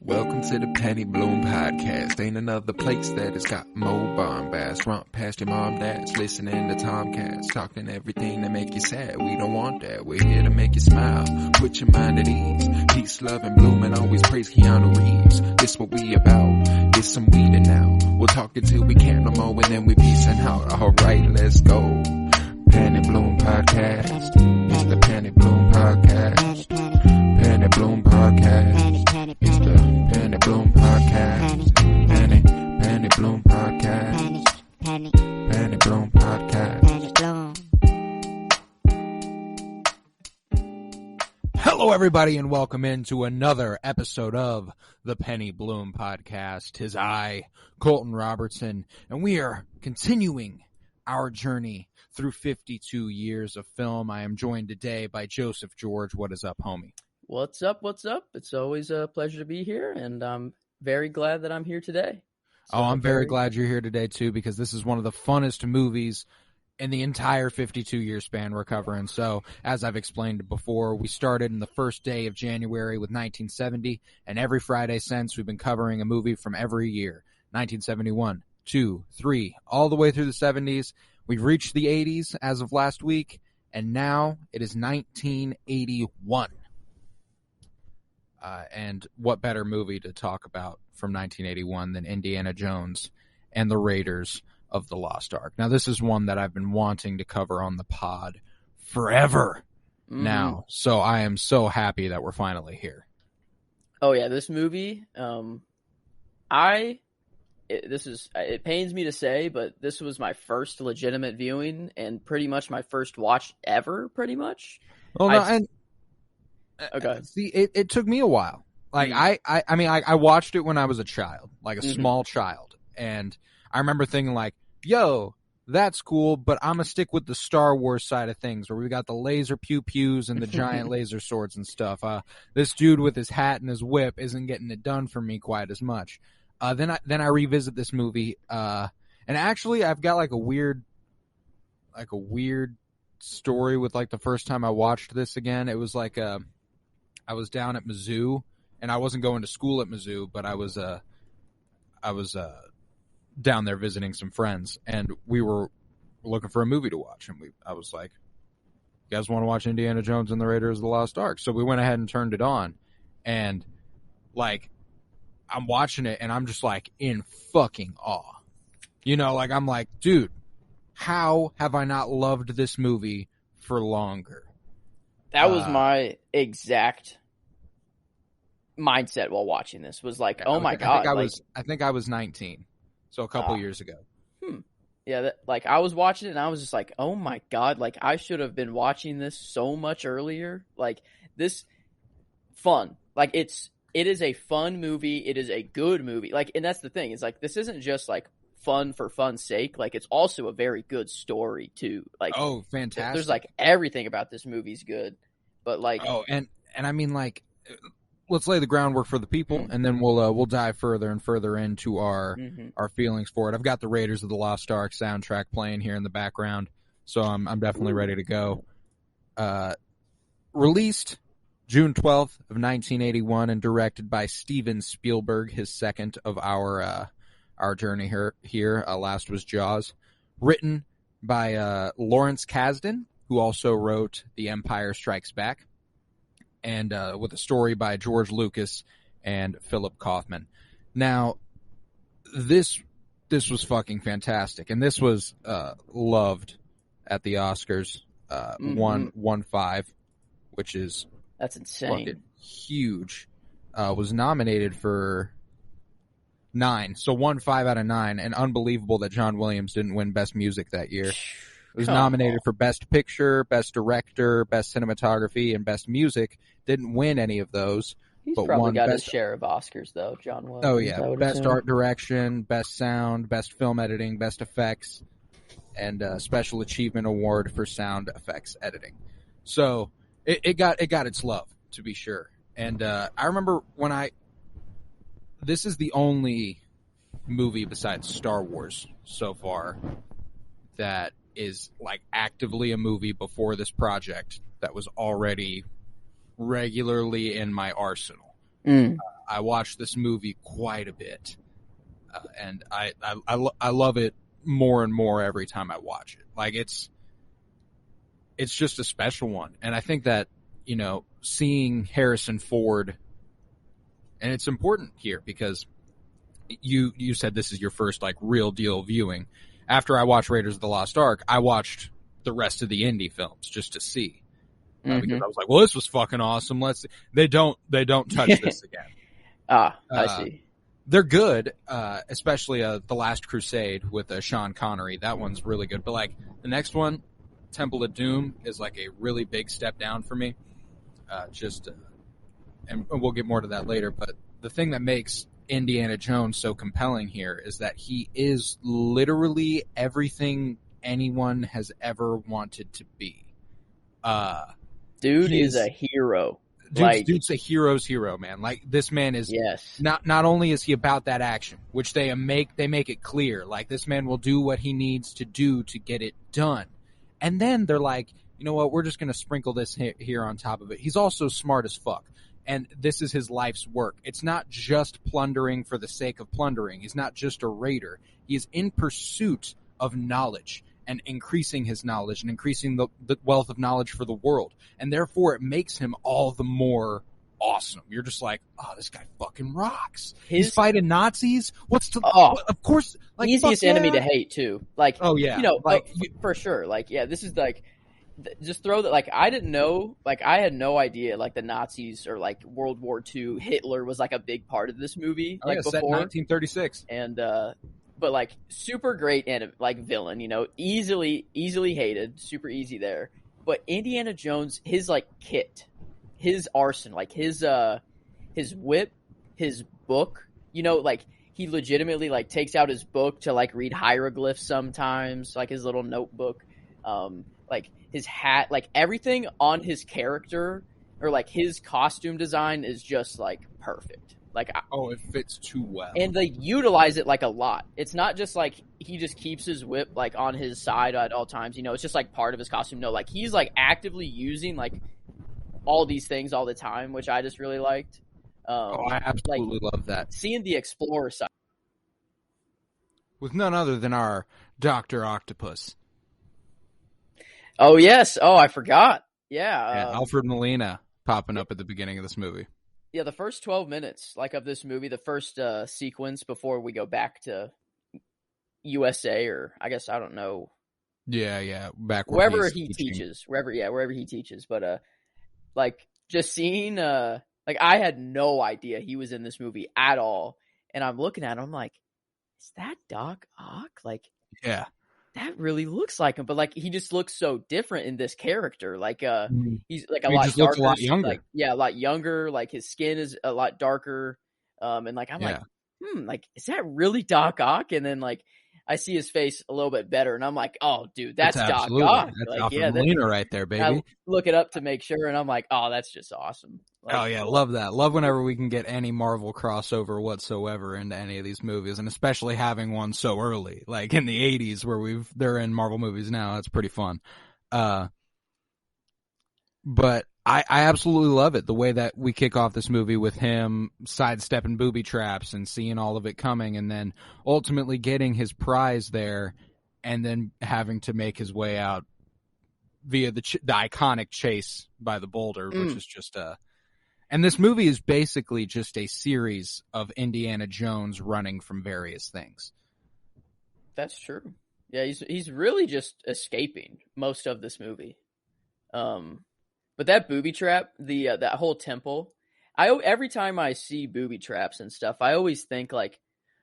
Welcome to the Penny Bloom Podcast. Ain't another place that has got more bombast. Romp past your mom, dad's listening to Tomcats. Talking everything that make you sad. We don't want that. We're here to make you smile. Put your mind at ease. Peace, love, and bloom, and always praise Keanu Reeves. This what we about. This some weeding now. We'll talk until we can't no more, and then we peacing out. Alright, let's go. Penny Bloom Podcast. It's the Penny Bloom Podcast. Penny Bloom Podcast. It's the Penny Bloom Podcast. Penny Bloom Podcast. Penny Bloom Podcast. Hello, everybody, and welcome into another episode of the Penny Bloom Podcast. 'Tis I, Colton Robertson, and we are continuing our journey through 52 years of film. I am joined today by Joseph George. What is up, homie? What's up? What's up? It's always a pleasure to be here, and I'm very glad that I'm here today. So I'm very glad you're here today, too, because this is one of the funnest movies in the entire 52-year span we're covering. So, as I've explained before, we started in the first day of January with 1970, and every Friday since, we've been covering a movie from every year. 1971, 2, 3, all the way through the 70s. We've reached the 80s as of last week, and now it is 1981. And what better movie to talk about from 1981 than Indiana Jones and the Raiders of the Lost Ark. Now, this is one that I've been wanting to cover on the pod forever now, so I am so happy that we're finally here. Oh, yeah, this movie, it pains me to say, but this was my first legitimate viewing and pretty much my first watch ever, pretty much. Well, no, okay. See, it took me a while. Like, I watched it when I was a child, like a small child. And I remember thinking like, yo, that's cool, but I'm going to stick with the Star Wars side of things where we got the laser pew-pews and the giant laser swords and stuff. This dude with his hat and his whip isn't getting it done for me quite as much. Then I revisit this movie, and actually I've got like a weird story with like the first time I watched this again. It was like, I was down at Mizzou, and I wasn't going to school at Mizzou, but I was down there visiting some friends, and we were looking for a movie to watch, and I was like, you guys want to watch Indiana Jones and the Raiders of the Lost Ark? So we went ahead and turned it on, and like, I'm watching it, and I'm just like in fucking awe. You know, like, I'm like, dude, how have I not loved this movie for longer? That was my exact mindset while watching this. Was like, oh my god! I think I was 19, so a couple years ago. Yeah, I was watching it and I was just like, oh my god! Like, I should have been watching this so much earlier. Like, this fun. Like, it is a fun movie. It is a good movie. Like, and that's the thing. It's like, this isn't just like fun for fun's sake. Like, it's also a very good story too. Like, oh, fantastic! There's like everything about this movie's good, but like, and I mean, like, let's lay the groundwork for the people, and then we'll dive further and further into our feelings for it. I've got the Raiders of the Lost Ark soundtrack playing here in the background, so I'm definitely ready to go. Released June 12th of 1981 and directed by Steven Spielberg, his second of our journey here. Last was Jaws. Written by Lawrence Kasdan, who also wrote The Empire Strikes Back, and with a story by George Lucas and Philip Kaufman. Now, this was fucking fantastic, and this was loved at the Oscars. Won 5, which is that's insane, fucking huge. Was nominated for 9, so won 5 out of 9, and unbelievable that John Williams didn't win Best Music that year. It was nominated for Best Picture, Best Director, Best Cinematography, and Best Music. Didn't win any of those. He's but probably won got best... his share of Oscars, though, John Williams. Oh, yeah. Best Art Direction, Best Sound, Best Film Editing, Best Effects, and Special Achievement Award for Sound Effects Editing. So it got its love, to be sure. And I remember this is the only movie besides Star Wars so far that is like actively a movie before this project that was already regularly in my arsenal. I watched this movie quite a bit, and I love it more and more every time I watch it. Like it's just a special one, and I think that seeing Harrison Ford, and it's important here because you said this is your first like real deal viewing. After I watched Raiders of the Lost Ark, I watched the rest of the indie films just to see. Because I was like, well, this was fucking awesome. Let's see. They don't touch this again. I see. They're good, especially The Last Crusade with Sean Connery. That one's really good. But like the next one, Temple of Doom, is like a really big step down for me. And we'll get more to that later. But the thing that makes Indiana Jones so compelling here is that he is literally everything anyone has ever wanted to be. Dude is a hero. Dude's a hero's hero, man. Like this man is not only is he about that action, which they make it clear, like this man will do what he needs to do to get it done. And then they're like, you know what, we're just going to sprinkle this here on top of it. He's also smart as fuck. And this is his life's work. It's not just plundering for the sake of plundering. He's not just a raider. He is in pursuit of knowledge and increasing his knowledge and increasing the wealth of knowledge for the world. And therefore it makes him all the more awesome. You're just like, oh, this guy fucking rocks. He's fighting Nazis. Of course, like easiest enemy to hate too. Like, oh yeah, for sure. Like, yeah, this is like, just throw that. Like, I didn't know. Like, I had no idea. Like, the Nazis or like World War II, Hitler was like a big part of this movie. Like before, set in 1936. And but like super great and like villain, easily hated, super easy there. But Indiana Jones, his like kit, his arsenal, like his whip, his book, like he legitimately like takes out his book to like read hieroglyphs sometimes, like his little notebook, like his hat, like everything on his character or like his costume design is just like perfect. Like, it fits too well. And they utilize it like a lot. It's not just like he just keeps his whip like on his side at all times. It's just like part of his costume. No, like he's like actively using like all these things all the time, which I just really liked. I absolutely love that. Seeing the explorer side. With none other than our Dr. Octopus. Oh, yes. Oh, I forgot. Yeah. Alfred Molina popping up at the beginning of this movie. Yeah, the first 12 minutes like of this movie, the first sequence before we go back to USA, or I guess I don't know. Yeah, back wherever he teaches, wherever he teaches. But like just seeing like I had no idea he was in this movie at all, and I'm looking at him, I'm like, is that Doc Ock? Like, yeah. That really looks like him, but like he just looks so different in this character. Like he's like he lot just darker, looks a lot younger. Like, a lot younger. Like his skin is a lot darker. And like I'm like, like is that really Doc Ock? And then like I see his face a little bit better, and I'm like, oh, dude, that's Doc Ock. That's like, Alfred Molina right there, baby. I look it up to make sure, and I'm like, oh, that's just awesome. Like, oh yeah, love that. Love whenever we can get any Marvel crossover whatsoever into any of these movies, and especially having one so early, like in the 80s where they're in Marvel movies now. That's pretty fun. But I absolutely love it, the way that we kick off this movie with him sidestepping booby traps and seeing all of it coming, and then ultimately getting his prize there, and then having to make his way out via the iconic chase by the boulder, which is just and this movie is basically just a series of Indiana Jones running from various things. That's true. Yeah, he's really just escaping most of this movie. But that booby trap, that whole temple, every time I see booby traps and stuff, I always think like,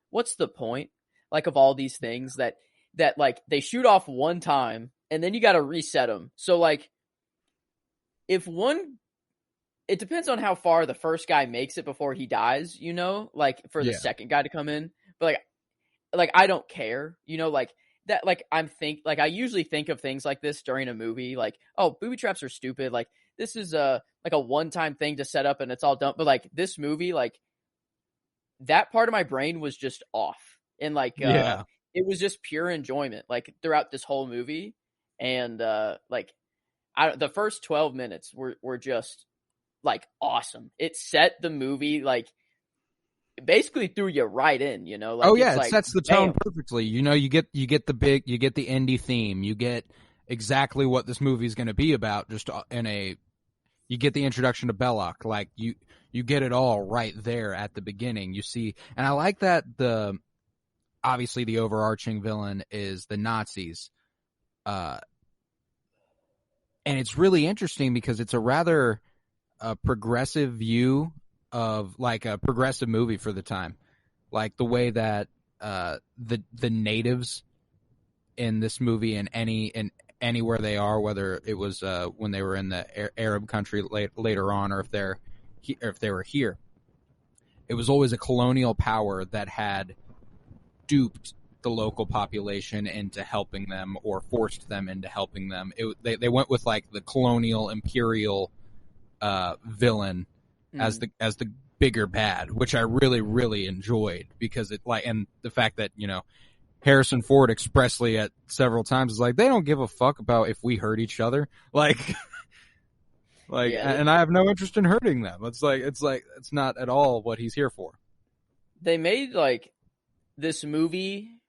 what's the point? Like of all these things that like they shoot off one time and then you got to reset them. So like, it depends on how far the first guy makes it before he dies, like for the second guy to come in. But like I don't care, like that. Like I usually think of things like this during a movie, like, oh, booby traps are stupid. Like this is like a one-time thing to set up and it's all done. But like this movie, like that part of my brain was just off, and like it was just pure enjoyment, like throughout this whole movie. And like the first 12 minutes were just like awesome. It set the movie like basically threw you right in, you know, like, Oh yeah, it's it like, sets the tone bam. perfectly. You know, you get the indie theme. You get exactly what this movie is going to be about. You get the introduction to Belloc. Like you get it all right there at the beginning. You see, and I like that obviously the overarching villain is the Nazis. And it's really interesting because it's a rather progressive view of like a progressive movie for the time. Like the way that the natives in this movie and anywhere they are, whether it was when they were in the Arab country later on, or if they were here, it was always a colonial power that had duped the local population into helping them or forced them into helping them. They went with like the colonial imperial villain as the bigger bad, which I really, really enjoyed because it like, and the fact that, you know, Harrison Ford expressly at several times is like, they don't give a fuck about if we hurt each other. Like, Yeah, and I have no interest in hurting them. It's not at all what he's here for. they made like this movie,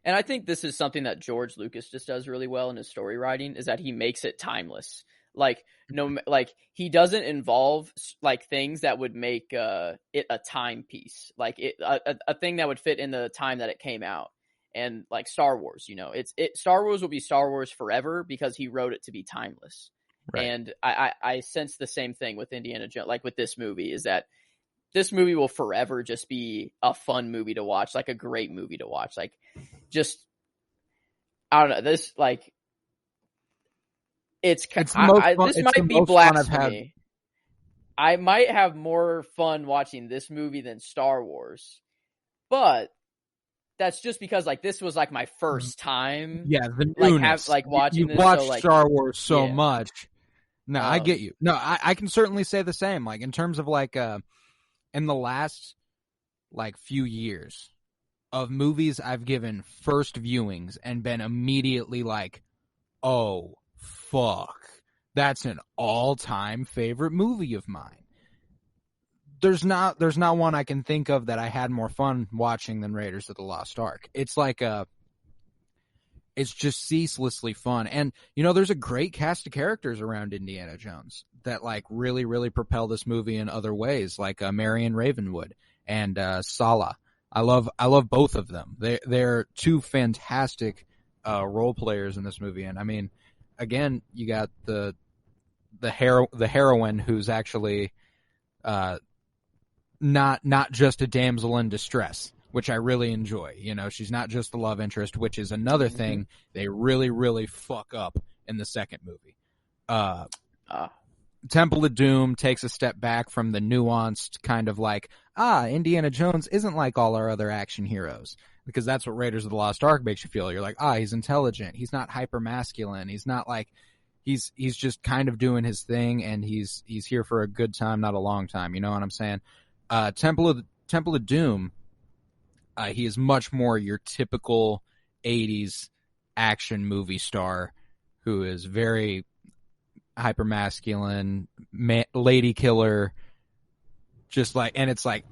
and I think this is something that George Lucas just does really well in his story writing, is that he makes it timeless. Like, no, like he doesn't involve like things that would make it a timepiece, like a thing that would fit in the time that it came out. And like Star Wars, you know, Star Wars will be Star Wars forever because he wrote it to be timeless. Right. And I sense the same thing with Indiana Jones, like with this movie, is that this movie will forever just be a fun movie to watch, like a great movie to watch. Like, just, I don't know, this, like, it's the most fun, this it's might the be most fun I've had. blasphemy. I might have more fun watching this movie than Star Wars, but that's just because like this was like my first time, Yeah, the like newness. watching You this. watched So like, Star Wars so yeah, much. No, I get you. No, I can certainly say the same. Like in terms of like in the last like few years of movies I've given first viewings and been immediately like, oh fuck, that's an all-time favorite movie of mine. There's not one I can think of that I had more fun watching than Raiders of the Lost Ark. It's like it's just ceaselessly fun. And, you know, there's a great cast of characters around Indiana Jones that, like, really, really propel this movie in other ways, like Marion Ravenwood and Sala. I love both of them. They're two fantastic role players in this movie. And, I mean, again, you got the heroine who's actually not just a damsel in distress, which I really enjoy. You know, she's not just the love interest, which is another thing they really, really fuck up in the second movie. Temple of Doom takes a step back from the nuanced kind of like, Indiana Jones isn't like all our other action heroes. Because that's what Raiders of the Lost Ark makes you feel. You're like, he's intelligent. He's not hyper masculine. He's not like, he's just kind of doing his thing, and he's here for a good time, not a long time. You know what I'm saying? Temple of Doom, he is much more your typical 80s action movie star who is very hypermasculine, lady killer, just like, and it's like,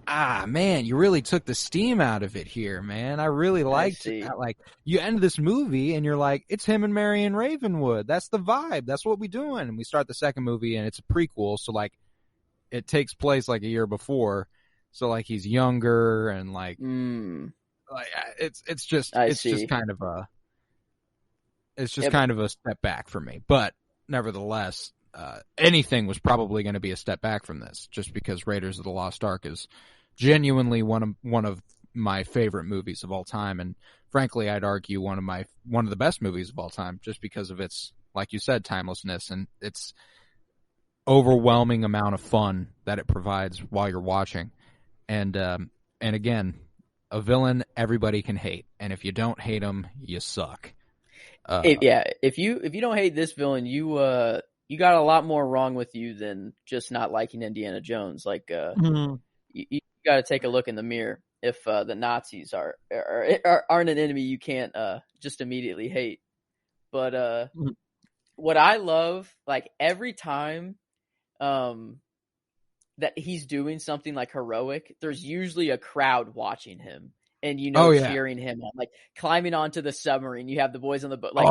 man, you really took the steam out of it here, man. I really liked it. Like, you end this movie and you're like, it's him and Marion Ravenwood. That's the vibe. That's what we doing. And we start the second movie and it's a prequel, so like it takes place like a year before. So like he's younger and like it's just kind of a step back for me. But nevertheless, anything was probably going to be a step back from this, just because Raiders of the Lost Ark is genuinely one of my favorite movies of all time, and frankly, I'd argue one of the best movies of all time, just because of its, like you said, timelessness and its overwhelming amount of fun that it provides while you're watching. And again, a villain everybody can hate, and if you don't hate him, you suck. If you don't hate this villain, you got a lot more wrong with you than just not liking Indiana Jones. Like, you got to take a look in the mirror if the Nazis aren't an enemy you can't just immediately hate. But what I love, like every time that he's doing something like heroic, there's usually a crowd watching him and, cheering him on, like climbing onto the submarine. You have the boys on the boat. Like,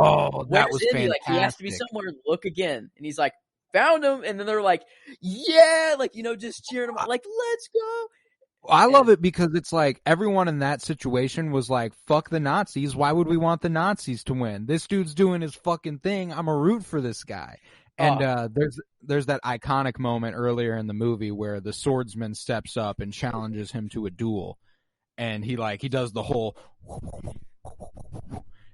that was Indy? Like, he has to be fantastic. somewhere. Look again. And he's like, found him. And then they're like, yeah, like, just cheering him on. Like, let's go. I love it because it's like everyone in that situation was like, fuck the Nazis. Why would we want the Nazis to win? This dude's doing his fucking thing. I'm a root for this guy. And there's that iconic moment earlier in the movie where the swordsman steps up and challenges him to a duel. And he does the whole,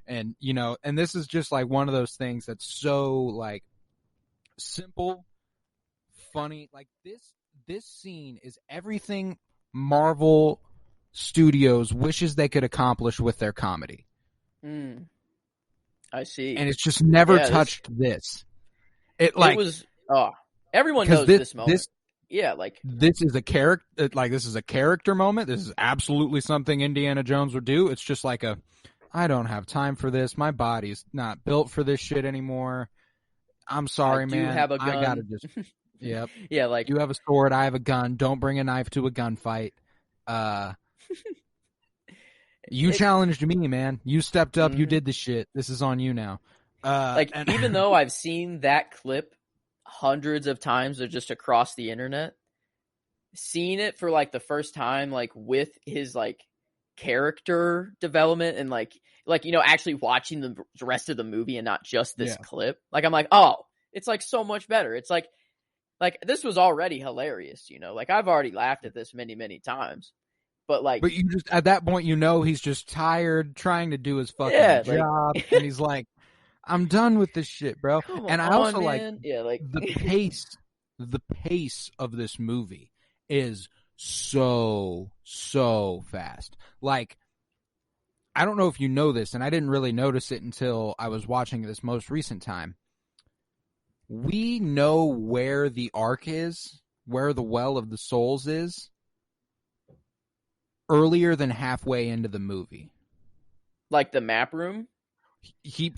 and and this is just like one of those things that's so like simple, funny. Like this scene is everything Marvel Studios wishes they could accomplish with their comedy. I see. And it's just never touched this. It was everyone knows this moment. This is a character. Like, this is a character moment. This is absolutely something Indiana Jones would do. It's just like I don't have time for this. My body's not built for this shit anymore. I'm sorry, man. You have a gun. I gotta just. Yep. Yeah, like, you have a sword. I have a gun. Don't bring a knife to a gunfight. You challenged me, man. You stepped up. You did the shit. This is on you now. Even though I've seen that clip hundreds of times or just across the internet, seeing it for like the first time, like with his like character development and like actually watching the rest of the movie and not just this clip, like I'm like, oh, it's like so much better. It's like this was already hilarious, like I've already laughed at this many, many times, but you just, at that point, he's just tired trying to do his fucking job. And he's like, I'm done with this shit, bro. And I also the pace of this movie is so fast. Like, I don't know if you know this, and I didn't really notice it until I was watching this most recent time. We know where the Ark is, where the Well of the Souls is, earlier than halfway into the movie. Like the map room? He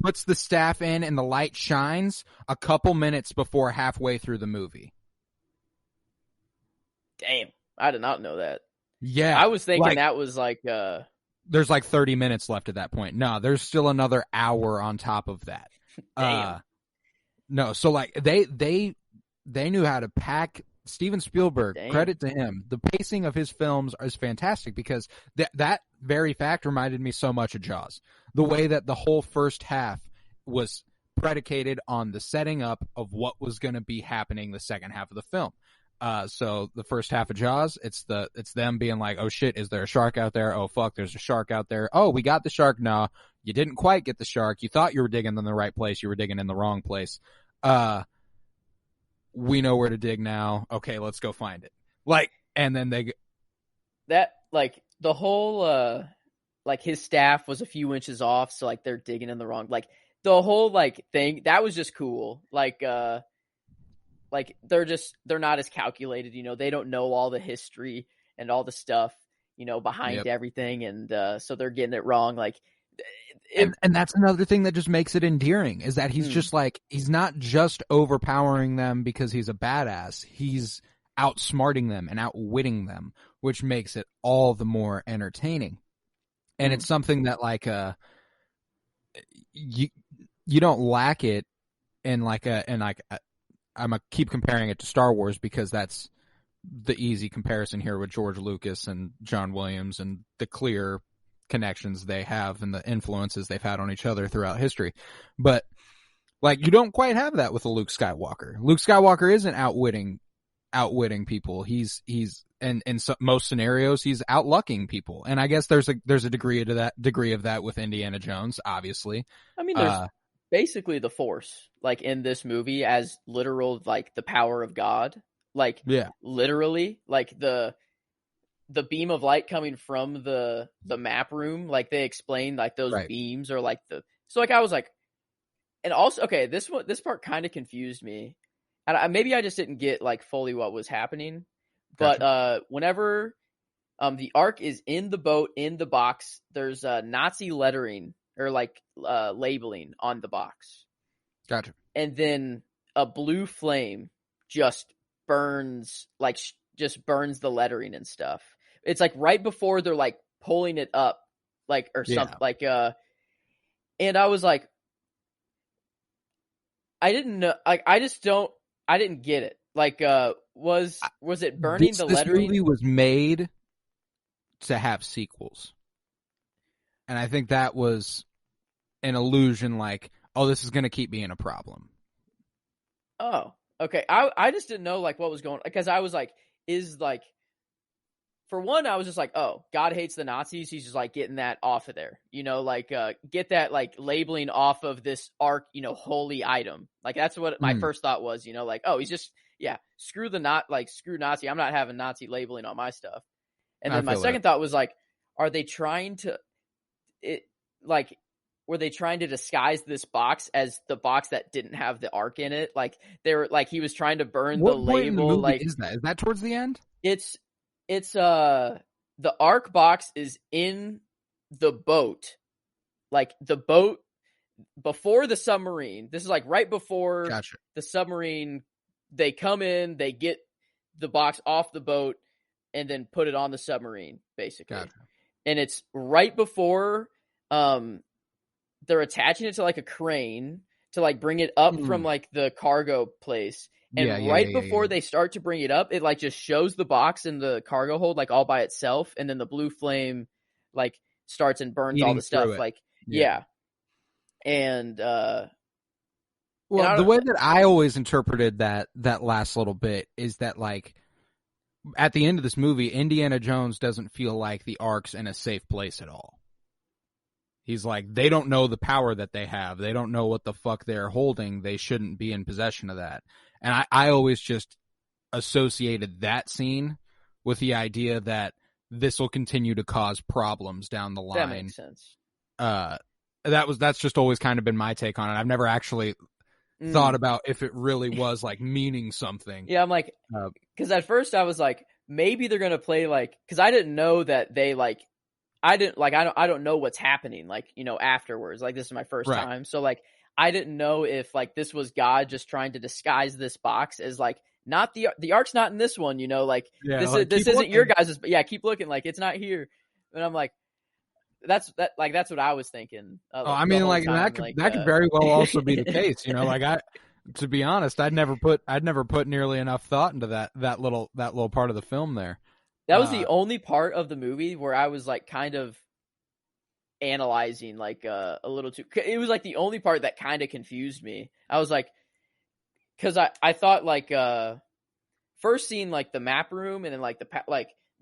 puts the staff in and the light shines a couple minutes before halfway through the movie. Damn, I did not know that. Yeah. I was thinking that was like there's like 30 minutes left at that point. No, there's still another hour on top of that. Damn. No, so like they knew how to pack. Steven Spielberg, credit to him. The pacing of his films is fantastic because that very fact reminded me so much of Jaws. The way that the whole first half was predicated on the setting up of what was going to be happening the second half of the film. So the first half of Jaws, it's them being like, oh shit, is there a shark out there? Oh fuck, there's a shark out there. Oh, we got the shark. No, you didn't quite get the shark. You thought you were digging in the right place. You were digging in the wrong place. We know where to dig now. Okay, let's go find it. And then the whole his staff was a few inches off, so like they're digging in the wrong, like the whole thing that was just cool. They're not as calculated, they don't know all the history and all the stuff, behind everything, and so they're getting it wrong. And that's another thing that just makes it endearing is that he's just he's not just overpowering them because he's a badass. He's outsmarting them and outwitting them, which makes it all the more entertaining. And it's something that you don't lack it in I'm gonna keep comparing it to Star Wars because that's the easy comparison here with George Lucas and John Williams and the clear connections they have and the influences they've had on each other throughout history. But you don't quite have that with a Luke Skywalker. Luke Skywalker isn't outwitting people. He's in most scenarios he's outlucking people. And I guess there's a degree of that with Indiana Jones, obviously. I mean, there's basically the Force, in this movie, as literal, the power of God. Literally, the beam of light coming from the map room, they explain, those beams are so I was like, and also, okay, this part kind of confused me, and maybe I just didn't get fully what was happening. Gotcha. But whenever the Ark is in the boat, in the box, there's Nazi lettering or labeling on the box. Gotcha. And then a blue flame just burns like just burns the lettering and stuff. It's like right before they're like pulling it up, like or something like and I was like, I didn't know, like I didn't get it. Like was it burning the lettering? This movie was made to have sequels, and I think that was an illusion. Like, oh, this is going to keep being a problem. Oh, okay. I just didn't know like what was going on, because I was like, is like, for one, I was just like, oh, God hates the Nazis. He's just like getting that off of there, like get that like labeling off of this Ark, holy item. Like that's what my first thought was, like, oh, he's just screw Nazi. I'm not having Nazi labeling on my stuff. And then my second thought was like, are they trying to were they trying to disguise this box as the box that didn't have the Ark in it? Like they were like, he was trying to burn the label. In the movie like is that towards the end? It's the Ark box is in the boat. Like the boat before the submarine. This is like right before the submarine. They come in, they get the box off the boat and then put it on the submarine, basically. And it's right before they're attaching it to like a crane to like bring it up from like the cargo place. And before they start to bring it up, it like just shows the box in the cargo hold like all by itself, and then the blue flame like starts and burns all the stuff. Like and well, the way that I always interpreted that last little bit is that like at the end of this movie, Indiana Jones doesn't feel like the Ark's in a safe place at all. He's like, they don't know the power that they have. They don't know what the fuck they're holding. They shouldn't be in possession of that. And I always just associated that scene with the idea that this will continue to cause problems down the line. That makes sense. That's just always kind of been my take on it. I've never actually thought about if it really was like meaning something. Yeah, I'm like, because at first I was like, maybe they're gonna play like, because I didn't know that they like, I don't know what's happening like afterwards. Like this is my first time, so like I didn't know if like this was God just trying to disguise this box as like not the Ark's not in this one, like this isn't your guys', but keep looking, like it's not here. And I'm like, that's what I was thinking. I mean, like that could very well also be the case, like to be honest, I'd never put nearly enough thought into that little part of the film there. That was the only part of the movie where I was like kind of analyzing like a little too. It was like the only part that kind of confused me. I was like, because I thought like first seeing like the map room and then like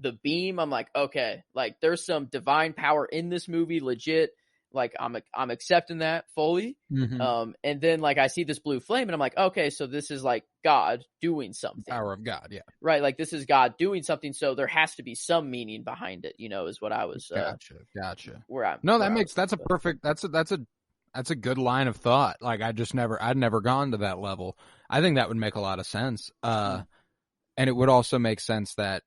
the beam, I'm like, okay, like there's some divine power in this movie, legit. Like I'm accepting that fully. And then like I see this blue flame and I'm like, okay, so this is like God doing something. Power of God, yeah. Right, like this is God doing something, so there has to be some meaning behind it, is what I was Gotcha. That's a good line of thought. Like I'd never gone to that level. I think that would make a lot of sense. And it would also make sense that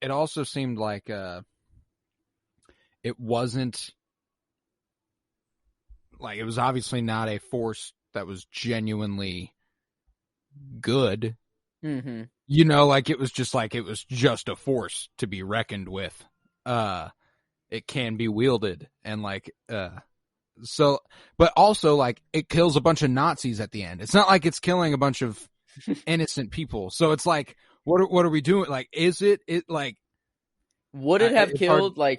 it also seemed like it wasn't like, it was obviously not a force that was genuinely good. Like it was just a force to be reckoned with. It can be wielded and like so, but also like it kills a bunch of Nazis at the end. It's not like it's killing a bunch of innocent people. So it's like, what are we doing? Like, is it like, would it have killed hard.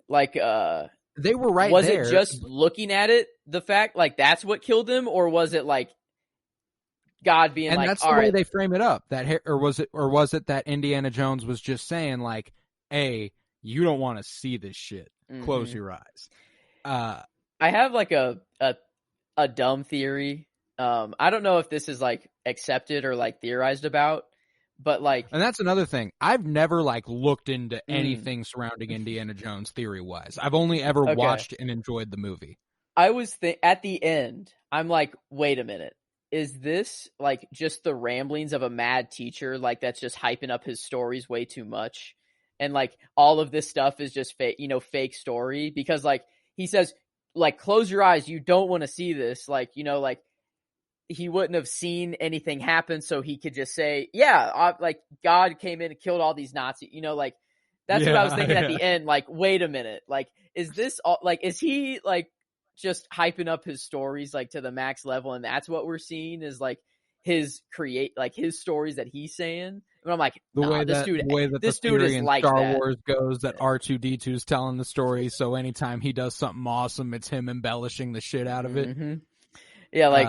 like they were right was there. Was it just looking at it, the fact, like, that's what killed him? Or was it, like, God being and like, that's the way they frame it up. Or was it that Indiana Jones was just saying, like, hey, you don't want to see this shit. Close your eyes. I have, like, a dumb theory. I don't know if this is, like, accepted or, like, theorized about. But like, and that's another thing. I've never like looked into anything surrounding Indiana Jones theory wise. I've only ever watched and enjoyed the movie. I was at the end, I'm like, wait a minute. Is this like just the ramblings of a mad teacher? Like that's just hyping up his stories way too much. And like all of this stuff is just fake, fake story, because like he says, like, close your eyes. You don't want to see this. Like, like he wouldn't have seen anything happen, so he could just say, yeah, like God came in and killed all these Nazis, like that's what I was thinking at the end. Like, wait a minute, like, is this all, like, is he like just hyping up his stories like to the max level, and that's what we're seeing is like his stories that he's saying? And I'm like, the way this that dude the theory is in like Star that. Wars goes that R2D2 is telling the story, so anytime he does something awesome, it's him embellishing the shit out of it. Mm-hmm. Yeah, like,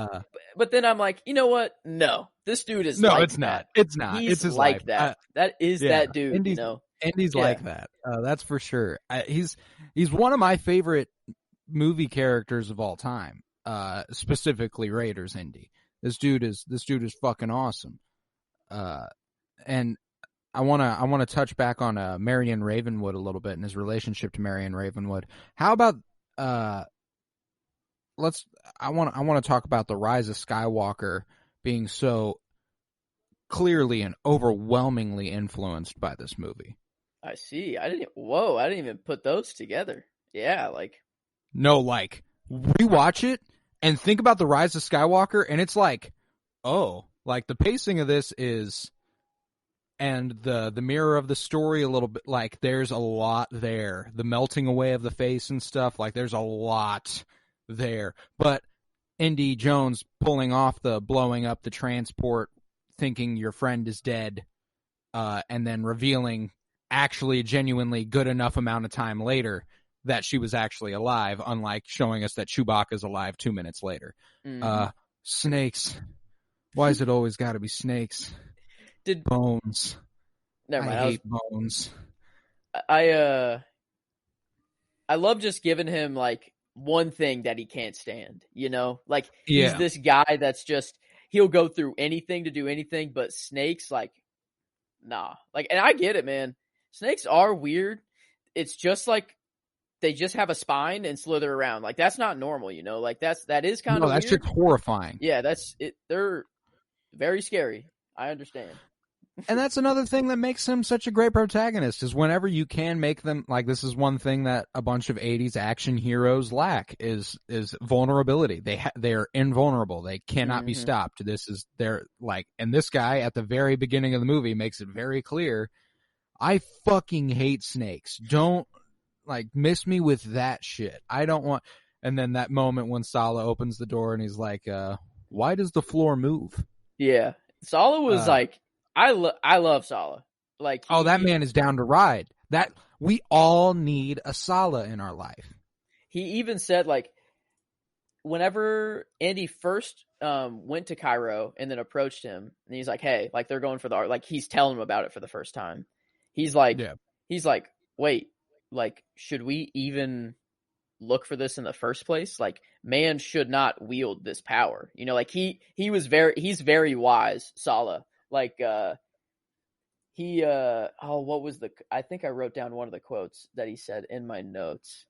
but then I'm like, you know what? No, this dude is like it's that. not. It's not. He's It's his like life. that. That is that dude. Indy's like that. That's for sure. He's one of my favorite movie characters of all time. Specifically Raiders Indy. This dude is fucking awesome. And I wanna touch back on Marion Ravenwood a little bit and his relationship to Marion Ravenwood. How about I want to talk about the rise of Skywalker being so clearly and overwhelmingly influenced by this movie. I see. I didn't even put those together. Yeah, like, no, like, rewatch it and think about the rise of Skywalker, and it's like, oh, like the pacing of this is, and the mirror of the story a little bit, like there's a lot there. The melting away of the face and stuff, like there's a lot there. But Indy Jones pulling off the blowing up the transport, thinking your friend is dead, and then revealing actually a genuinely good enough amount of time later that she was actually alive, unlike showing us that Chewbacca's alive 2 minutes later. mm-hmm. Snakes. Why is it always got to be snakes? Bones. Never mind. I hate bones. I love just giving him like one thing that he can't stand, like he's this guy that's just, he'll go through anything to do anything, but snakes, like, nah. Like, and I get it, man. Snakes are weird. It's just like they just have a spine and slither around. Like, that's not normal, like that is kind of weird. That shit's horrifying. Yeah, that's it. They're very scary. I understand. And that's another thing that makes him such a great protagonist, is whenever you can make them, like, this is one thing that a bunch of 80s action heroes lack is vulnerability. They're invulnerable. They cannot be stopped. They're like, and this guy at the very beginning of the movie makes it very clear, I fucking hate snakes. Don't, like, miss me with that shit. I don't want, and then that moment when Sala opens the door and he's like, why does the floor move? Yeah. Sala was like, I love Sala. Like, that man is down to ride. That we all need a Sala in our life. He even said, like, whenever Andy first went to Cairo and then approached him, and he's like, "Hey, like, they're going for the art." Like, he's telling him about it for the first time. He's like, "Wait, like, should we even look for this in the first place? Like, man should not wield this power." Like, he's very wise, Sala. Like, what was I think I wrote down one of the quotes that he said in my notes.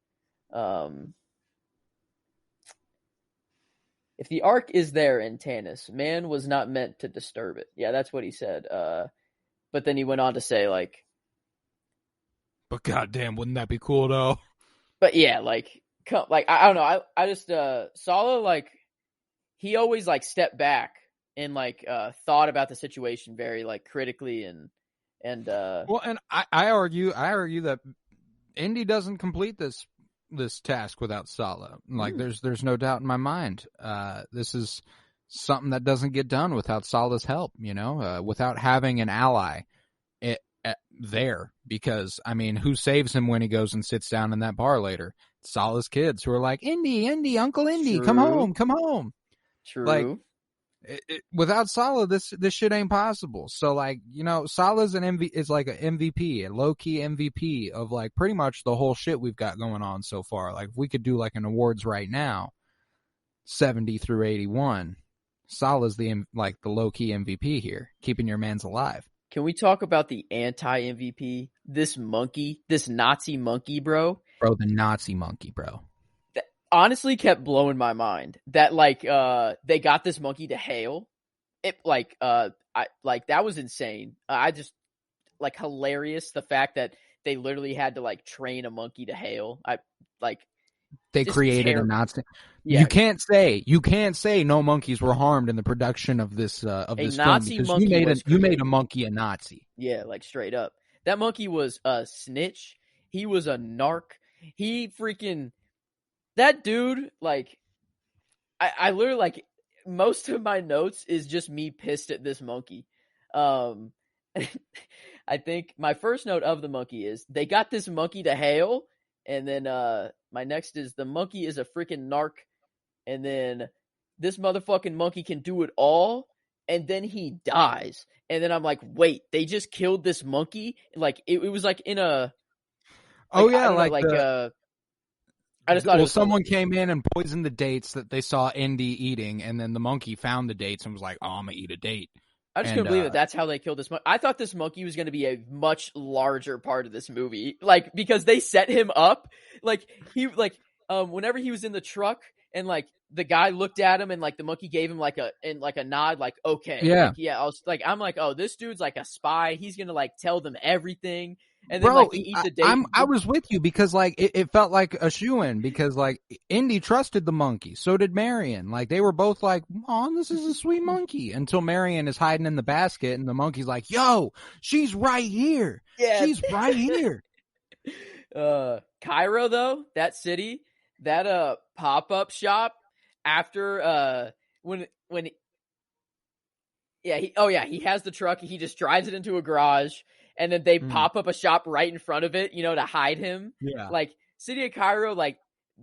If the Ark is there in Tanis, man was not meant to disturb it. Yeah, that's what he said. But then he went on to say, like, but goddamn, wouldn't that be cool though? But yeah, like, I don't know. I just, Sala, like, he always, like, stepped back and, like, thought about the situation very, like, critically and well, and I argue that Indy doesn't complete this task without Sala. Like, there's no doubt in my mind. This is something that doesn't get done without Sala's help, without having an ally there. Because, I mean, who saves him when he goes and sits down in that bar later? Sala's kids who are like, Indy, Uncle Indy, come home. True. Like, without Sala, this shit ain't possible. So, like, Sala's is like an MVP, a low-key MVP of, like, pretty much the whole shit we've got going on so far. Like, if we could do, like, an awards right now, 70 through 81, Sala's the low-key MVP here, keeping your mans alive. Can we talk about the anti-MVP? This Nazi monkey, bro. Bro, the Nazi monkey, bro. That honestly kept blowing my mind. That, like, they got this monkey to hail. It, like, that was insane. I just, like, hilarious, the fact that they literally had to, like, train a monkey to hail. they Just created a terrible. Nazi. Yeah, You can't say no monkeys were harmed in the production of this film Nazi because monkey was you made a created. monkey a Nazi. Yeah, like straight up. That monkey was a snitch. He was a narc. He freaking that dude. Like I literally like most of my notes is just me pissed at this monkey. Um, I think my first note of the monkey is they got this monkey to hail, and then my next is the monkey is a freaking narc, and then this motherfucking monkey can do it all, and then he dies, and then I'm like, wait, they just killed this monkey? Like it was like in a Oh like I yeah, don't know, like like I just thought it was someone came in and poisoned the dates that they saw Indy eating, and then the monkey found the dates and was like, "Oh, I'm gonna eat a date." I just And couldn't believe that that's how they killed this monkey. I thought this monkey was going to be a much larger part of this movie, like because they set him up, like he like whenever he was in the truck and like the guy looked at him and like the monkey gave him like a nod, like okay, yeah, like yeah, I was like I'm like oh this dude's like a spy, he's gonna like tell them everything, and then bro, like he eats the date. I was with you because like it felt like a shoe-in because like Indy trusted the monkey, so did Marion. Like they were both like, "Oh, this is a sweet monkey," until Marion is hiding in the basket and the monkey's like, "Yo, she's right here. Yeah. She's right here." Cairo though, that city, that pop-up shop after when he has the truck, he just drives it into a garage and then they pop up a shop right in front of it, to hide him. Yeah. Like City of Cairo, like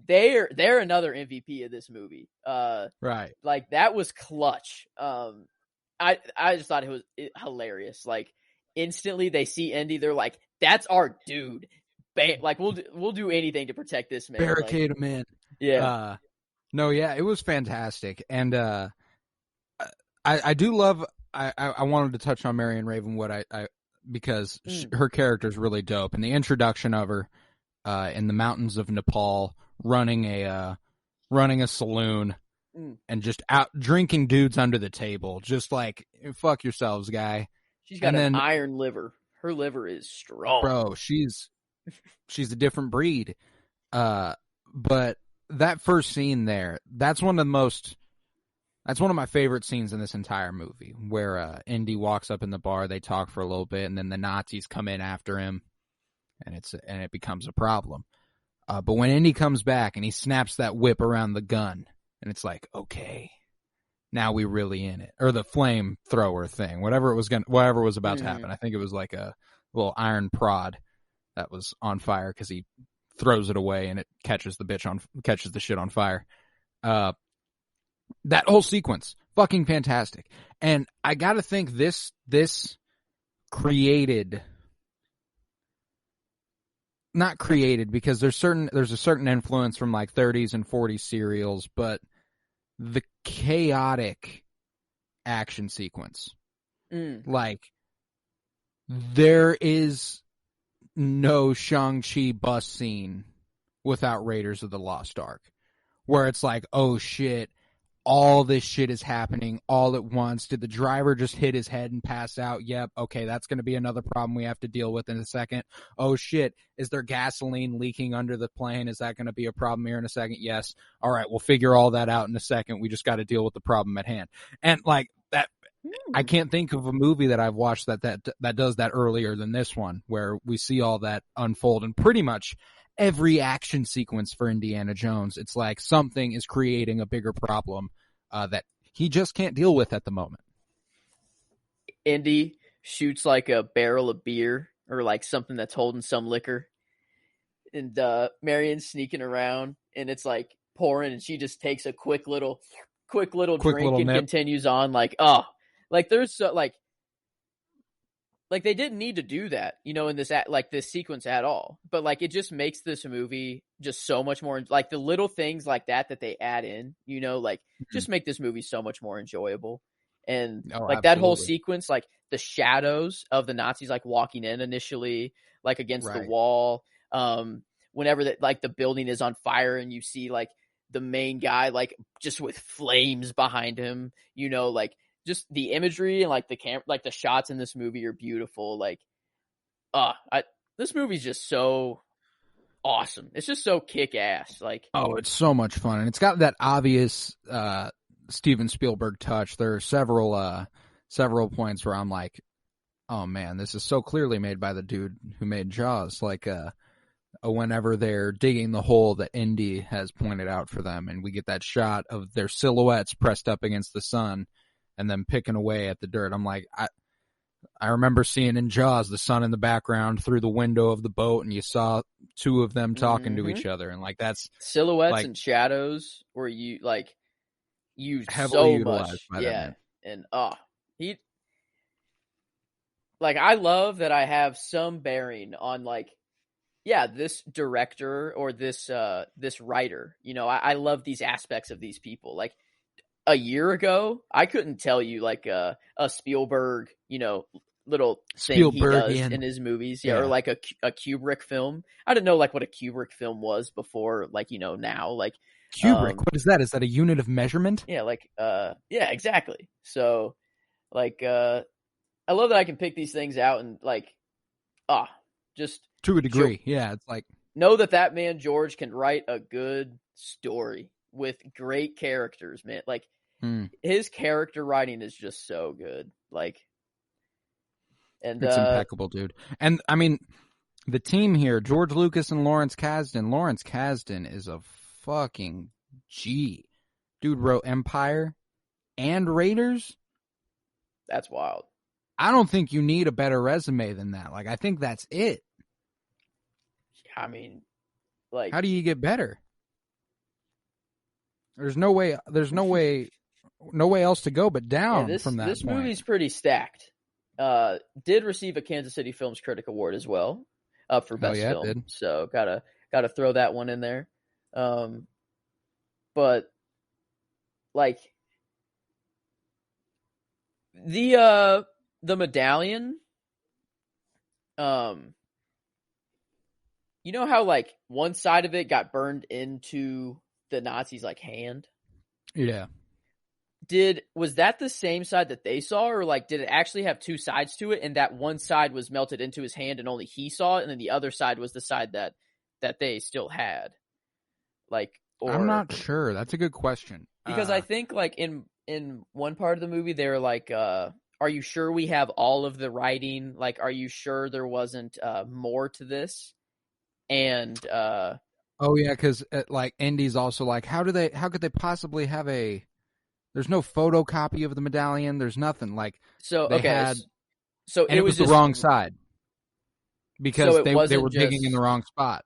they're another MVP of this movie. Right. Like that was clutch. I just thought it was hilarious. Like instantly they see Indy, they're like, "That's our dude." Like we'll do anything to protect this man. Barricade him in. Yeah. No, yeah, it was fantastic, and I do love. I wanted to touch on Marion Ravenwood. I because her character is really dope, and the introduction of her in the mountains of Nepal, running a saloon. And just out drinking dudes under the table, just like fuck yourselves, guy. She's got an iron liver. Her liver is strong, bro. She's a different breed. But that first scene there, that's one of my favorite scenes in this entire movie, where Indy walks up in the bar, they talk for a little bit, and then the Nazis come in after him, and it becomes a problem. But when Indy comes back and he snaps that whip around the gun. And it's like, okay, now we really in it. Or the flamethrower thing, whatever was about to happen. I think it was like a little iron prod that was on fire because he throws it away and it catches the shit on fire. That whole sequence, fucking fantastic. And I gotta think this created. Not created because there's a certain influence from like 30s and 40s serials, but the chaotic action sequence. Like there is no Shang-Chi bus scene without Raiders of the Lost Ark, where it's like, oh shit, all this shit is happening all at once. Did the driver just hit his head and pass out? Yep. Okay, that's going to be another problem we have to deal with in a second. Oh shit, is there gasoline leaking under the plane? Is that going to be a problem here in a second? Yes. All right, we'll figure all that out in a second. We just got to deal with the problem at hand. And like that, I can't think of a movie that I've watched that does that earlier than this one, where we see all that unfold and pretty much every action sequence for Indiana Jones, it's like something is creating a bigger problem that he just can't deal with at the moment. Indy shoots like a barrel of beer or like something that's holding some liquor, and Marion's sneaking around and it's like pouring, and she just takes a quick little drink and nip. continues on. Like, oh, like there's so like they didn't need to do that, in this sequence at all. But like it just makes this movie just so much more, like the little things like that they add in, just make this movie so much more enjoyable. And absolutely. That whole sequence, like the shadows of the Nazis like walking in initially, like against the wall. Whenever the building is on fire and you see like the main guy like just with flames behind him, like just the imagery and like the like the shots in this movie are beautiful. Like, this movie's just so awesome. It's just so kick ass. Like, oh, it's so much fun, and it's got that obvious Steven Spielberg touch. There are several points where I'm like, oh man, this is so clearly made by the dude who made Jaws. Like, whenever they're digging the hole that Indy has pointed out for them, and we get that shot of their silhouettes pressed up against the sun, and them picking away at the dirt. I'm like, I remember seeing in Jaws the sun in the background through the window of the boat, and you saw two of them talking to each other, and like that's silhouettes like, and shadows were used heavily so utilized much. by that man. And he like I love that I have some bearing on like this director or this writer. You know, I love these aspects of these people. Like a year ago, I couldn't tell you like a Spielberg, you know, little thing he does in his movies, or like a Kubrick film. I didn't know like what a Kubrick film was before, like, you know, now like Kubrick. What is that? Is that a unit of measurement? Yeah, like exactly. So like I love that I can pick these things out and like just to a degree. Yeah, it's like know that man George can write a good story with great characters, man. Like his character writing is just so good. Like, and it's impeccable, dude. And I mean, the team here, George Lucas and Lawrence Kasdan. Lawrence Kasdan is a fucking G. Dude wrote Empire and Raiders. That's wild. I don't think you need a better resume than that. Like, I think that's it. I mean, like, how do you get better? There's no way else to go but down from that This point. movie's pretty stacked. Did receive a Kansas City Films Critic Award as well, for best film. It did. So gotta throw that one in there. But like the medallion, you know how like one side of it got burned into the Nazis' like hand? Yeah. Was that the same side that they saw, or like did it actually have two sides to it, and that one side was melted into his hand and only he saw it, and then the other side was the side that they still had? Like, I'm not sure. That's a good question. Because I think like in one part of the movie they were like, are you sure we have all of the writing? Like, are you sure there wasn't more to this? And oh yeah, because like Indy's also like, how could they possibly have there's no photocopy of the medallion, there's nothing. Like, so they had, so and it was the wrong side because so they were digging in the wrong spot.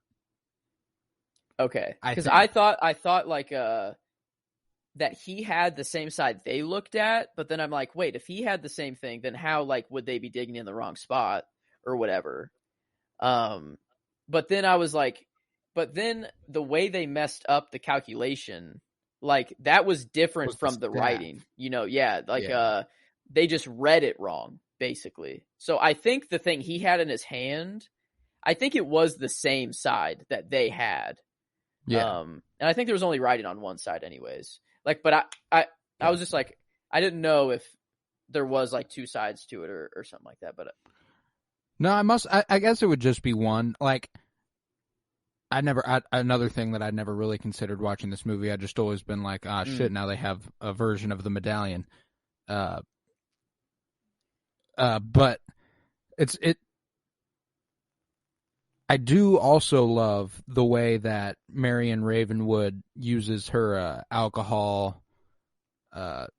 Okay, because I thought like that he had the same side they looked at, but then I'm like, wait, if he had the same thing, then how like would they be digging in the wrong spot or whatever? But then I was like, but then the way they messed up the calculation, like that was different from the writing, you know? Yeah, like they just read it wrong basically. So I think the thing he had in his hand, I think it was the same side that they had. Yeah. And I think there was only writing on one side anyways. Like, but I was just like, I didn't know if there was like two sides to it or something like that. But no, I guess it would just be one. Like, another thing that I'd never really considered watching this movie. I just always been like, shit, now they have a version of the medallion. But I do also love the way that Marion Ravenwood uses her alcohol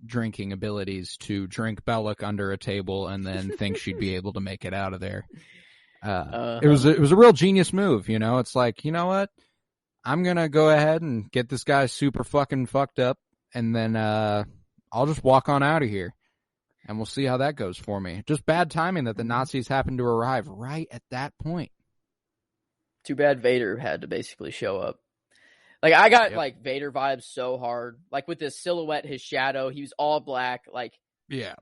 drinking abilities to drink Belloc under a table and then think she'd be able to make it out of there. It was a real genius move, you know? It's like, you know what? I'm going to go ahead and get this guy super fucking fucked up, and then I'll just walk on out of here, and we'll see how that goes for me. Just bad timing that the Nazis happened to arrive right at that point. Too bad Vader had to basically show up. Like, I got like Vader vibes so hard. Like with his silhouette, his shadow, he was all black. Like, yeah.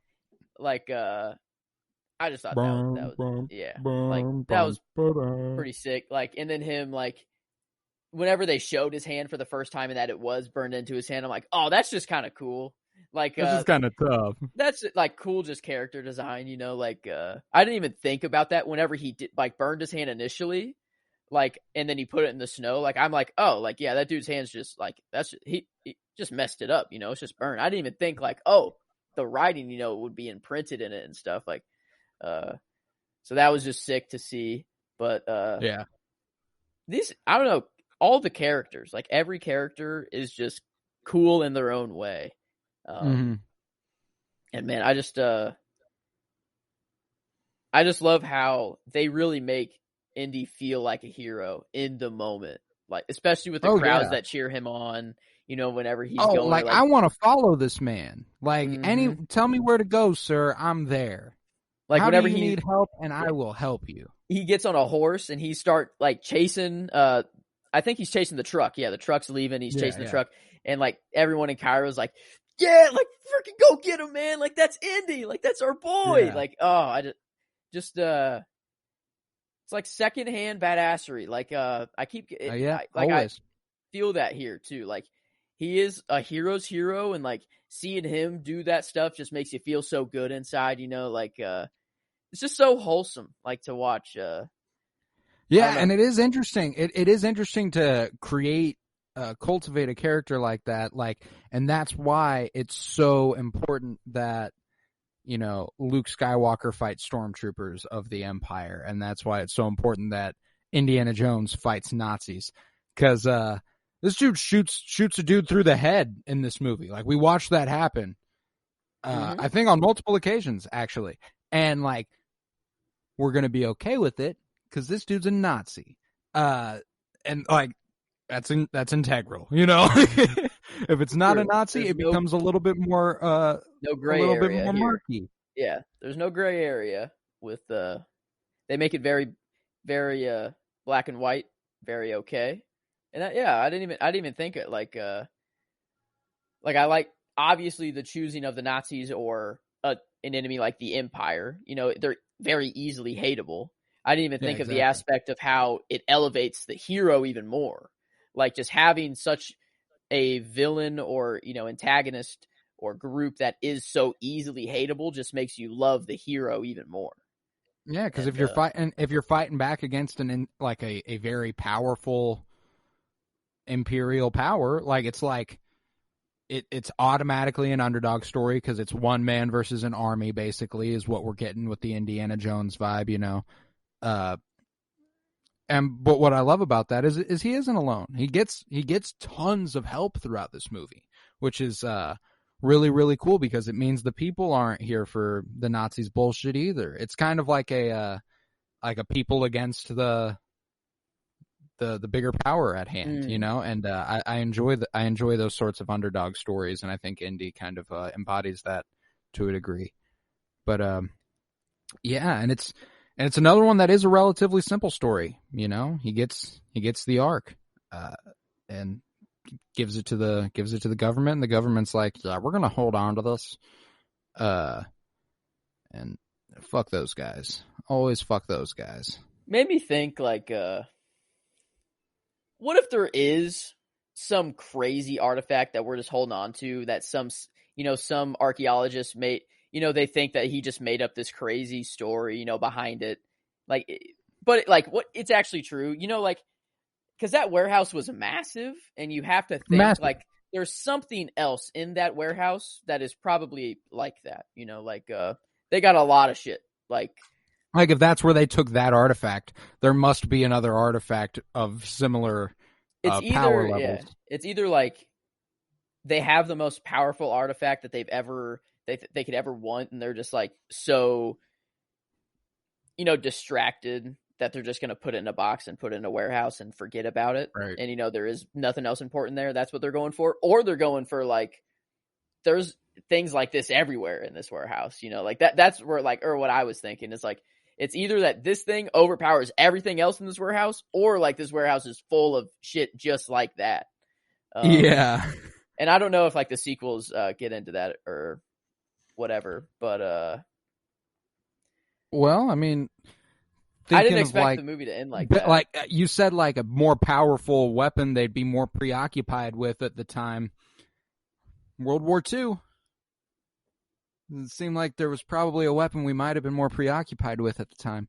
Like, I just thought that was pretty sick. Like, and then him, like, whenever they showed his hand for the first time and that it was burned into his hand, I'm like, oh, that's just kind of cool. Like, this is kind of tough. That's like cool, just character design, you know. Like, I didn't even think about that whenever he did like burned his hand initially. like, and then he put it in the snow. Like, I'm like, oh, like, yeah, that dude's hands just like, he just messed it up, it's just burned. I didn't even think like, oh, the writing, would be imprinted in it and stuff like, so that was just sick to see. But, yeah, I don't know, all the characters, like every character is just cool in their own way. And man, I just love how they really make Indy feel like a hero in the moment, like especially with the crowds that cheer him on. Whenever he's going. Like I want to follow this man. Like tell me where to go, sir. I'm there. Like how whenever do you need help, and I will help you. He gets on a horse and he start like chasing. I think he's chasing the truck. Yeah, the truck's leaving. He's chasing the truck, and like everyone in Cairo's like, yeah, like freaking go get him, man. Like that's Indy. Like that's our boy. Yeah. Like I just it's like secondhand badassery. Like I keep always. I feel that here too. Like he is a hero's hero, and like seeing him do that stuff just makes you feel so good inside. Like it's just so wholesome. Like to watch. Yeah, and it is interesting. It is interesting to cultivate a character like that. Like, and that's why it's so important that Luke Skywalker fights stormtroopers of the Empire, and that's why it's so important that Indiana Jones fights Nazis, because this dude shoots a dude through the head in this movie. Like, we watched that happen. I think on multiple occasions, actually, and like we're gonna be okay with it because this dude's a Nazi, and like that's integral, If it's not a Nazi, it becomes a little bit more no gray a little area bit more murky. Yeah, there's no gray area with they make it very, very black and white, very okay. And I didn't even think it like I like obviously the choosing of the Nazis or an enemy like the Empire. They're very easily hateable. I didn't even think of the aspect of how it elevates the hero even more. Like just having such a villain or antagonist or group that is so easily hateable just makes you love the hero even more. Yeah, because if you're fighting back against a very powerful imperial power, like it's automatically an underdog story because it's one man versus an army, basically, is what we're getting with the Indiana Jones vibe, But what I love about that is he isn't alone. He gets tons of help throughout this movie, which is really, really cool because it means the people aren't here for the Nazis bullshit either. It's kind of like a people against the bigger power at hand, and I enjoy those sorts of underdog stories, and I think Indy kind of embodies that to a degree. But yeah, and it's another one that is a relatively simple story. He gets the Ark, and gives it to the government, and the government's like, yeah, we're gonna hold on to this, and fuck those guys. Always fuck those guys. Made me think like, what if there is some crazy artifact that we're just holding on to that some archaeologists made, they think that he just made up this crazy story, behind it. Like, but like what it's actually true, like, because that warehouse was massive and you have to think like there's something else in that warehouse that is probably like that, like, they got a lot of shit. Like if that's where they took that artifact, there must be another artifact of similar power levels. Yeah, it's either like they have the most powerful artifact that they could ever want, and they're just like so, distracted that they're just going to put it in a box and put it in a warehouse and forget about it. Right. And, there is nothing else important there. That's what they're going for. Or they're going for like, there's things like this everywhere in this warehouse, like that's where like, or what I was thinking is like, it's either that this thing overpowers everything else in this warehouse, or like this warehouse is full of shit just like that. Yeah. And I don't know if like the sequels get into that or whatever, but well, I mean, I didn't expect the movie to end like that. Like you said, like a more powerful weapon they'd be more preoccupied with at the time. World War II. It seemed like there was probably a weapon we might have been more preoccupied with at the time.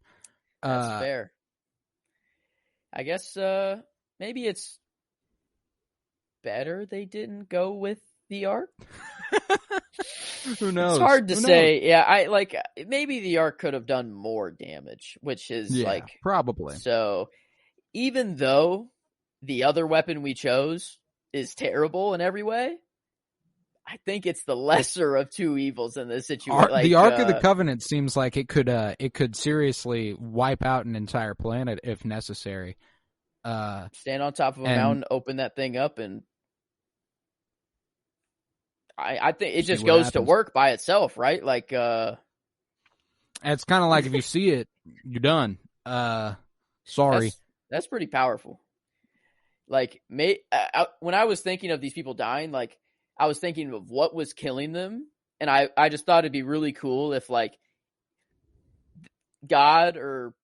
That's fair. I guess maybe it's better they didn't go with the Ark. Who knows? It's hard to Who say. knows? Yeah, I like maybe the Ark could have done more damage, which is Yeah, like probably. so. Even though the other weapon we chose is terrible in every way, I think it's the lesser of two evils in this situation. Like, the Ark of the Covenant seems like it could seriously wipe out an entire planet if necessary. Stand on top of a mountain, open that thing up, and I think it just goes to work by itself, right? Like, it's kind of like if you see it, you're done. Sorry. That's pretty powerful. Like, when I was thinking of these people dying, like, I was thinking of what was killing them, and I just thought it'd be really cool if, like, God or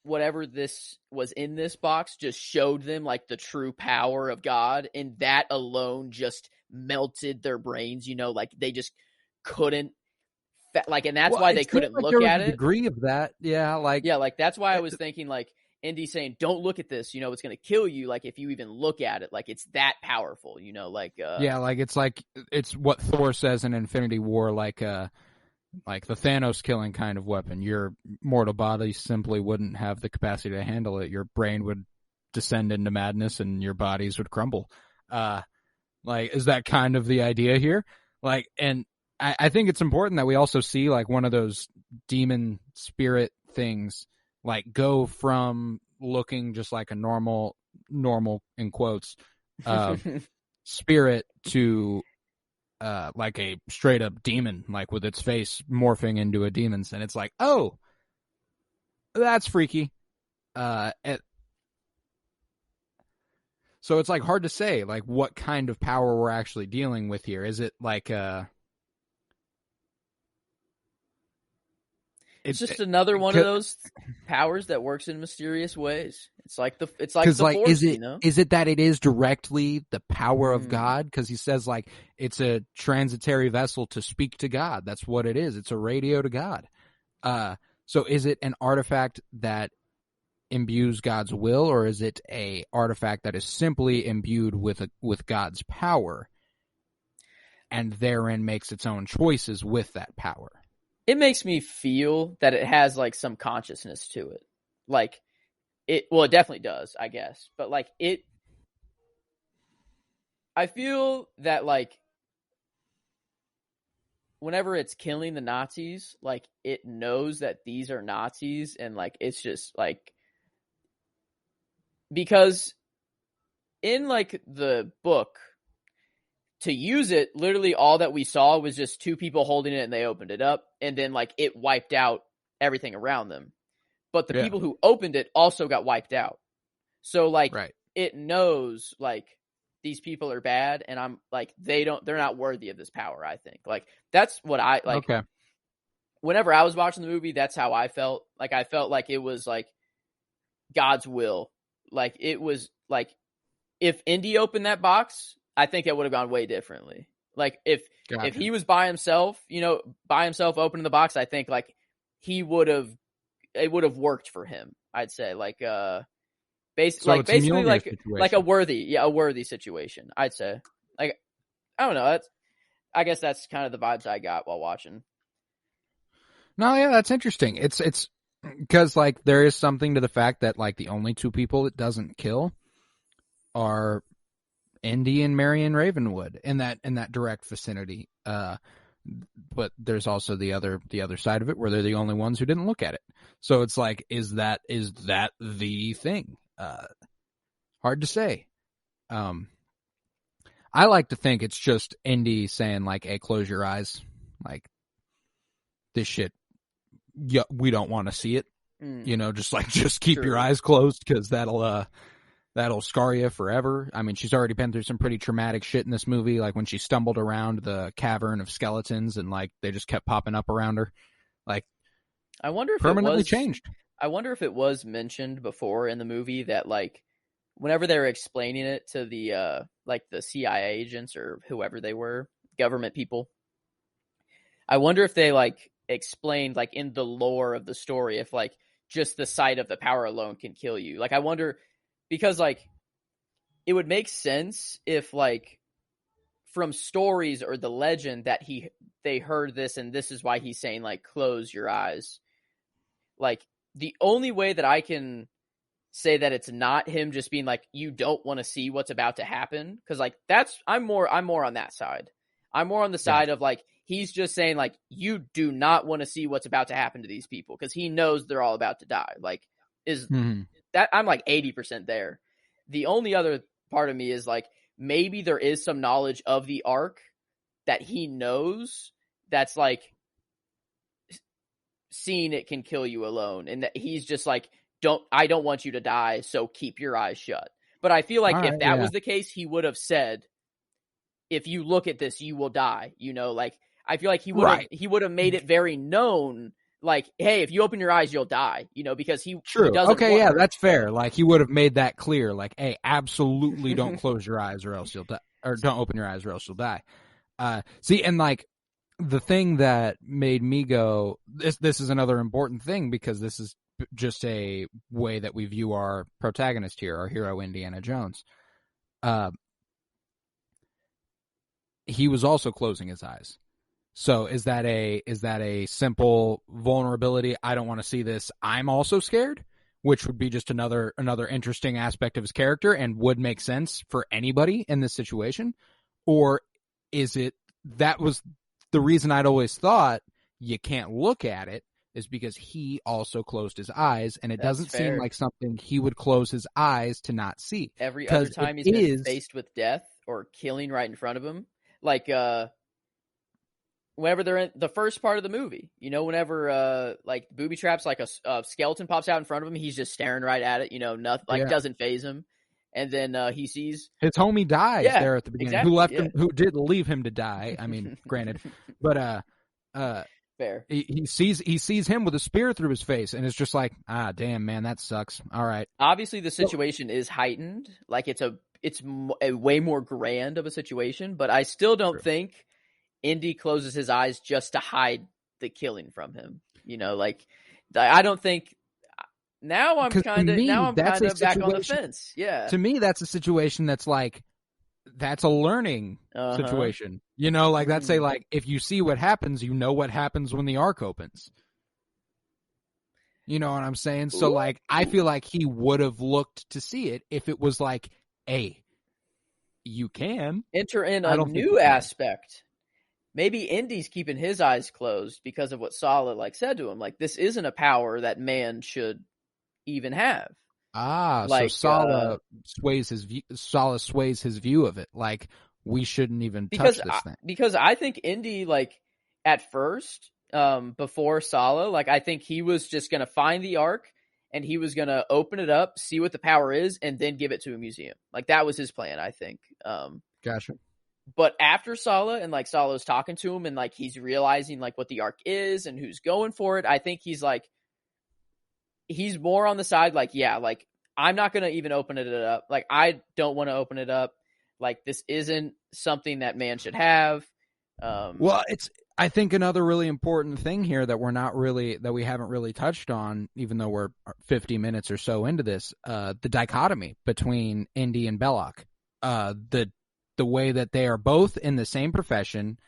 whatever this was in this box just showed them, like, the true power of God, and that alone just melted their brains, you know, like, they just couldn't, like, and that's why they couldn't look at it. Degree of that, yeah, like that's why I was thinking, like, Indy saying, don't look at this, you know, it's going to kill you, like, if you even look at it, like, it's that powerful, you know, like, yeah, like, it's what Thor says in Infinity War, like the Thanos killing kind of weapon. Your mortal body simply wouldn't have the capacity to handle it. Your brain would descend into madness and your bodies would crumble. Like, is that kind of the idea here? Like, and I think it's important that we also see, like, one of those demon spirit things, like, go from looking just like a normal in quotes, spirit to like a straight up demon, like with its face morphing into a demon's, and it's like, oh, that's freaky. So it's like hard to say, like, what kind of power we're actually dealing with here. Is it like it's just another one of those powers that works in mysterious ways. It's like the Force, you know? Is it that it is directly the power of God? Because he says, like, it's a transitory vessel to speak to God. That's what it is. It's a radio to God. So is it an artifact that imbues God's will, or is it a artifact that is simply imbued with God's power and therein makes its own choices with that power? It makes me feel that it has, like, some consciousness to it. Like, it definitely does, I guess. But, like, I feel that, like, whenever it's killing the Nazis, like, it knows that these are Nazis, and, like, it's just, like, because in, like, the book, to use it, literally all that we saw was just two people holding it and they opened it up, and then, like, it wiped out everything around them. But the people who opened it also got wiped out. So, like, it knows, like, these people are bad, and I'm like, they're not worthy of this power, I think. Like, that's what I like. Okay. Whenever I was watching the movie, that's how I felt. Like, I felt like it was, like, God's will. Like, it was like, if Indy opened that box, I think it would have gone way differently. Like, if he was by himself, you know, opening the box, I think, like, it would have worked for him, I'd say. Like, basically like a worthy situation, I'd say. Like, I don't know. I guess that's kind of the vibes I got while watching. No, yeah, that's interesting. It's because, like, there is something to the fact that, like, the only two people it doesn't kill are Indy and Marion Ravenwood in that direct vicinity. But there's also the other side of it where they're the only ones who didn't look at it. So it's like, is that the thing? Hard to say. I like to think it's just Indy saying, like, hey, close your eyes. Like, this shit, we don't want to see it. You know, just keep your eyes closed, because that'll scar you forever. I mean, she's already been through some pretty traumatic shit in this movie, like when she stumbled around the cavern of skeletons and, like, they just kept popping up around her. Like, I wonder if permanently changed. I wonder if it was mentioned before in the movie that, like, whenever they were explaining it to the like the CIA agents or whoever they were, government people, I wonder if they, like, explained, like, in the lore of the story, if, like, just the sight of the power alone can kill you. Like, I wonder, because like it would make sense if like from stories or the legend that they heard this and this is why he's saying like close your eyes. Like the only way that I can say that it's not him just being like you don't want to see what's about to happen, because like I'm more on that side. I'm more on the side of like he's just saying like you do not want to see what's about to happen to these people because he knows they're all about to die. Like that I'm like 80% there. The only other part of me is like maybe there is some knowledge of the Ark that he knows that's like seeing it can kill you alone, and that he's just like I don't want you to die, so keep your eyes shut. But I feel like if that was the case, he would have said, if you look at this, you will die. You know, like I feel like he would have made it very known, like, hey, if you open your eyes, you'll die. You know, because he doesn't. Okay, yeah, that's fair. Like he would have made that clear. Like, hey, absolutely don't close your eyes or else you'll die, or don't open your eyes or else you'll die. See, and like the thing that made me go, this is another important thing because this is just a way that we view our protagonist here, our hero Indiana Jones. He was also closing his eyes. So is that a simple vulnerability? I don't want to see this. I'm also scared, which would be just another interesting aspect of his character and would make sense for anybody in this situation. Or is it that was the reason I'd always thought you can't look at it is because he also closed his eyes, and it doesn't seem like something he would close his eyes to not see. Every other time he's been faced with death or killing right in front of him, like whenever they're in the first part of the movie, you know, whenever like booby traps, like a skeleton pops out in front of him, he's just staring right at it, you know, nothing, like doesn't faze him. And then he sees his homie dies there at the beginning, exactly, who left him, who did leave him to die. I mean, granted, but fair. He sees him with a spear through his face, and it's just like, damn, man, that sucks. All right. Obviously, the situation is heightened, like it's a way more grand of a situation, but I still don't think Indy closes his eyes just to hide the killing from him. You know, like I don't think. Now I'm kind of back on the fence. Yeah. To me, that's a situation that's like, that's a learning situation. You know, like that's like, if you see what happens, you know what happens when the Ark opens. You know what I'm saying? So like, I feel like he would have looked to see it if it was like, hey, you can enter in a new aspect. Maybe Indy's keeping his eyes closed because of what Sallah like said to him. Like, this isn't a power that man should even have. Like, so Sallah sways his view of it. Like, we shouldn't even touch this thing. Because I think Indy, like, at first, before Sallah, like, I think he was just going to find the Ark and he was going to open it up, see what the power is, and then give it to a museum. Like, that was his plan, I think. Gotcha. But after Sallah, and like Salah's talking to him and like he's realizing like what the Ark is and who's going for it, I think he's more on the side like, yeah, like I'm not going to even open it up. Like, I don't want to open it up. Like, this isn't something that man should have. Well, it's, I think another really important thing here that we haven't really touched on, even though we're 50 minutes or so into this, the dichotomy between Indy and Belloc, the way that they are both in the same profession,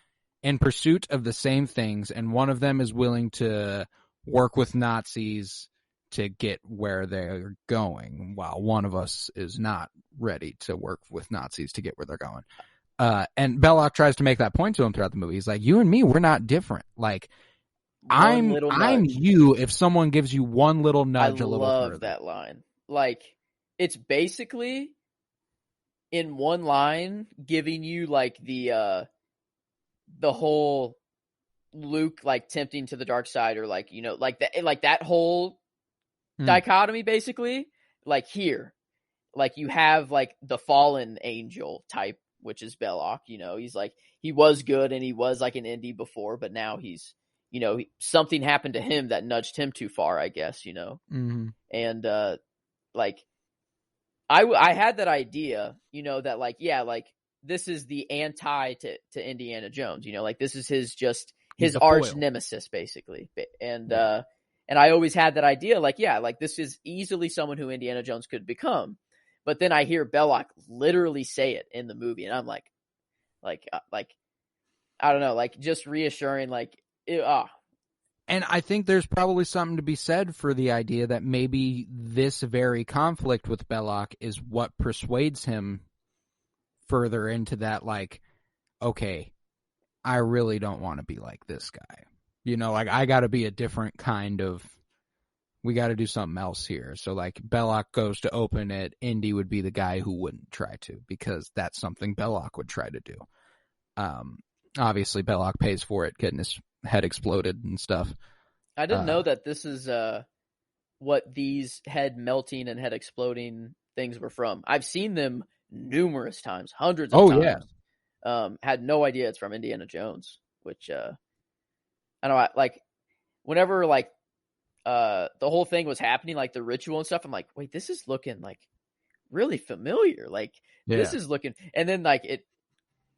in pursuit of the same things, and one of them is willing to work with Nazis to get where they're going, while one of us is not ready to work with Nazis to get where they're going. And Belloc tries to make that point to him throughout the movie. He's like, you and me, we're not different. Like, I'm you if someone gives you one little nudge a little further. I love that line. Like, it's basically in one line giving you like the whole Luke like tempting to the dark side, or like, you know, like that whole dichotomy basically. Like, here, like you have like the fallen angel type, which is Belloc. You know, he's like, he was good and he was like an Indy before, but now he's, you know, something happened to him that nudged him too far, I guess, you know. And like I had that idea, you know, that like, yeah, like this is the anti to Indiana Jones, you know, like this is his arch nemesis basically. And I always had that idea, like, yeah, like this is easily someone who Indiana Jones could become. But then I hear Belloc literally say it in the movie, and I'm like, I don't know, like just reassuring, like, And I think there's probably something to be said for the idea that maybe this very conflict with Belloc is what persuades him further into that, like, okay, I really don't want to be like this guy. You know, like, I got to be a different kind of, we got to do something else here. So, like, Belloc goes to open it, Indy would be the guy who wouldn't try to, because that's something Belloc would try to do. Obviously, Belloc pays for it, getting his head exploded and stuff. I didn't know that this is what these head melting and head exploding things were from. I've seen them numerous times, hundreds of times. Yeah. Had no idea it's from Indiana Jones, which I know, like, whenever, like, the whole thing was happening, like the ritual and stuff, I'm like, wait, this is looking like really familiar. Like, this is looking, and then like it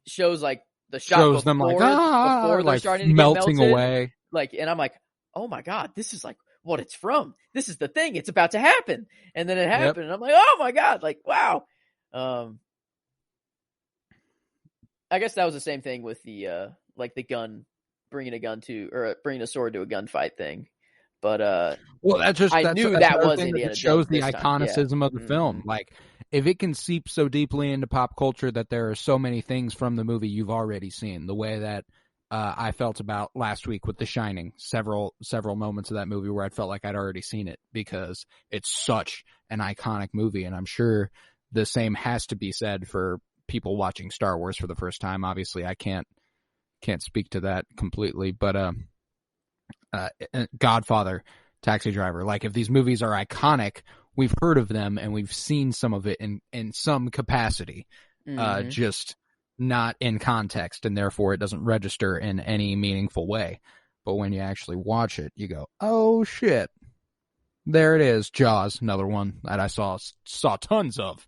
shows like the shot shows before, them like, before they're like starting to melting get melted, away. Like, and I'm like, oh my God, this is like what it's from. This is the thing. It's about to happen. And then it happened. And I'm like, oh my God, like, wow. I guess that was the same thing with the, like the gun, bringing a sword to a gunfight thing. But, well, I knew that was Indiana Jones. Shows the iconicism of the film. Like, if it can seep so deeply into pop culture that there are so many things from the movie you've already seen, the way that I felt about last week with The Shining, several moments of that movie where I felt like I'd already seen it because it's such an iconic movie. And I'm sure the same has to be said for people watching Star Wars for the first time. Obviously, I can't speak to that completely, but Godfather, Taxi Driver, like, if these movies are iconic, we've heard of them and we've seen some of it in some capacity, just not in context, and therefore it doesn't register in any meaningful way. But when you actually watch it, you go, oh shit, there it is. Jaws, another one that I saw tons of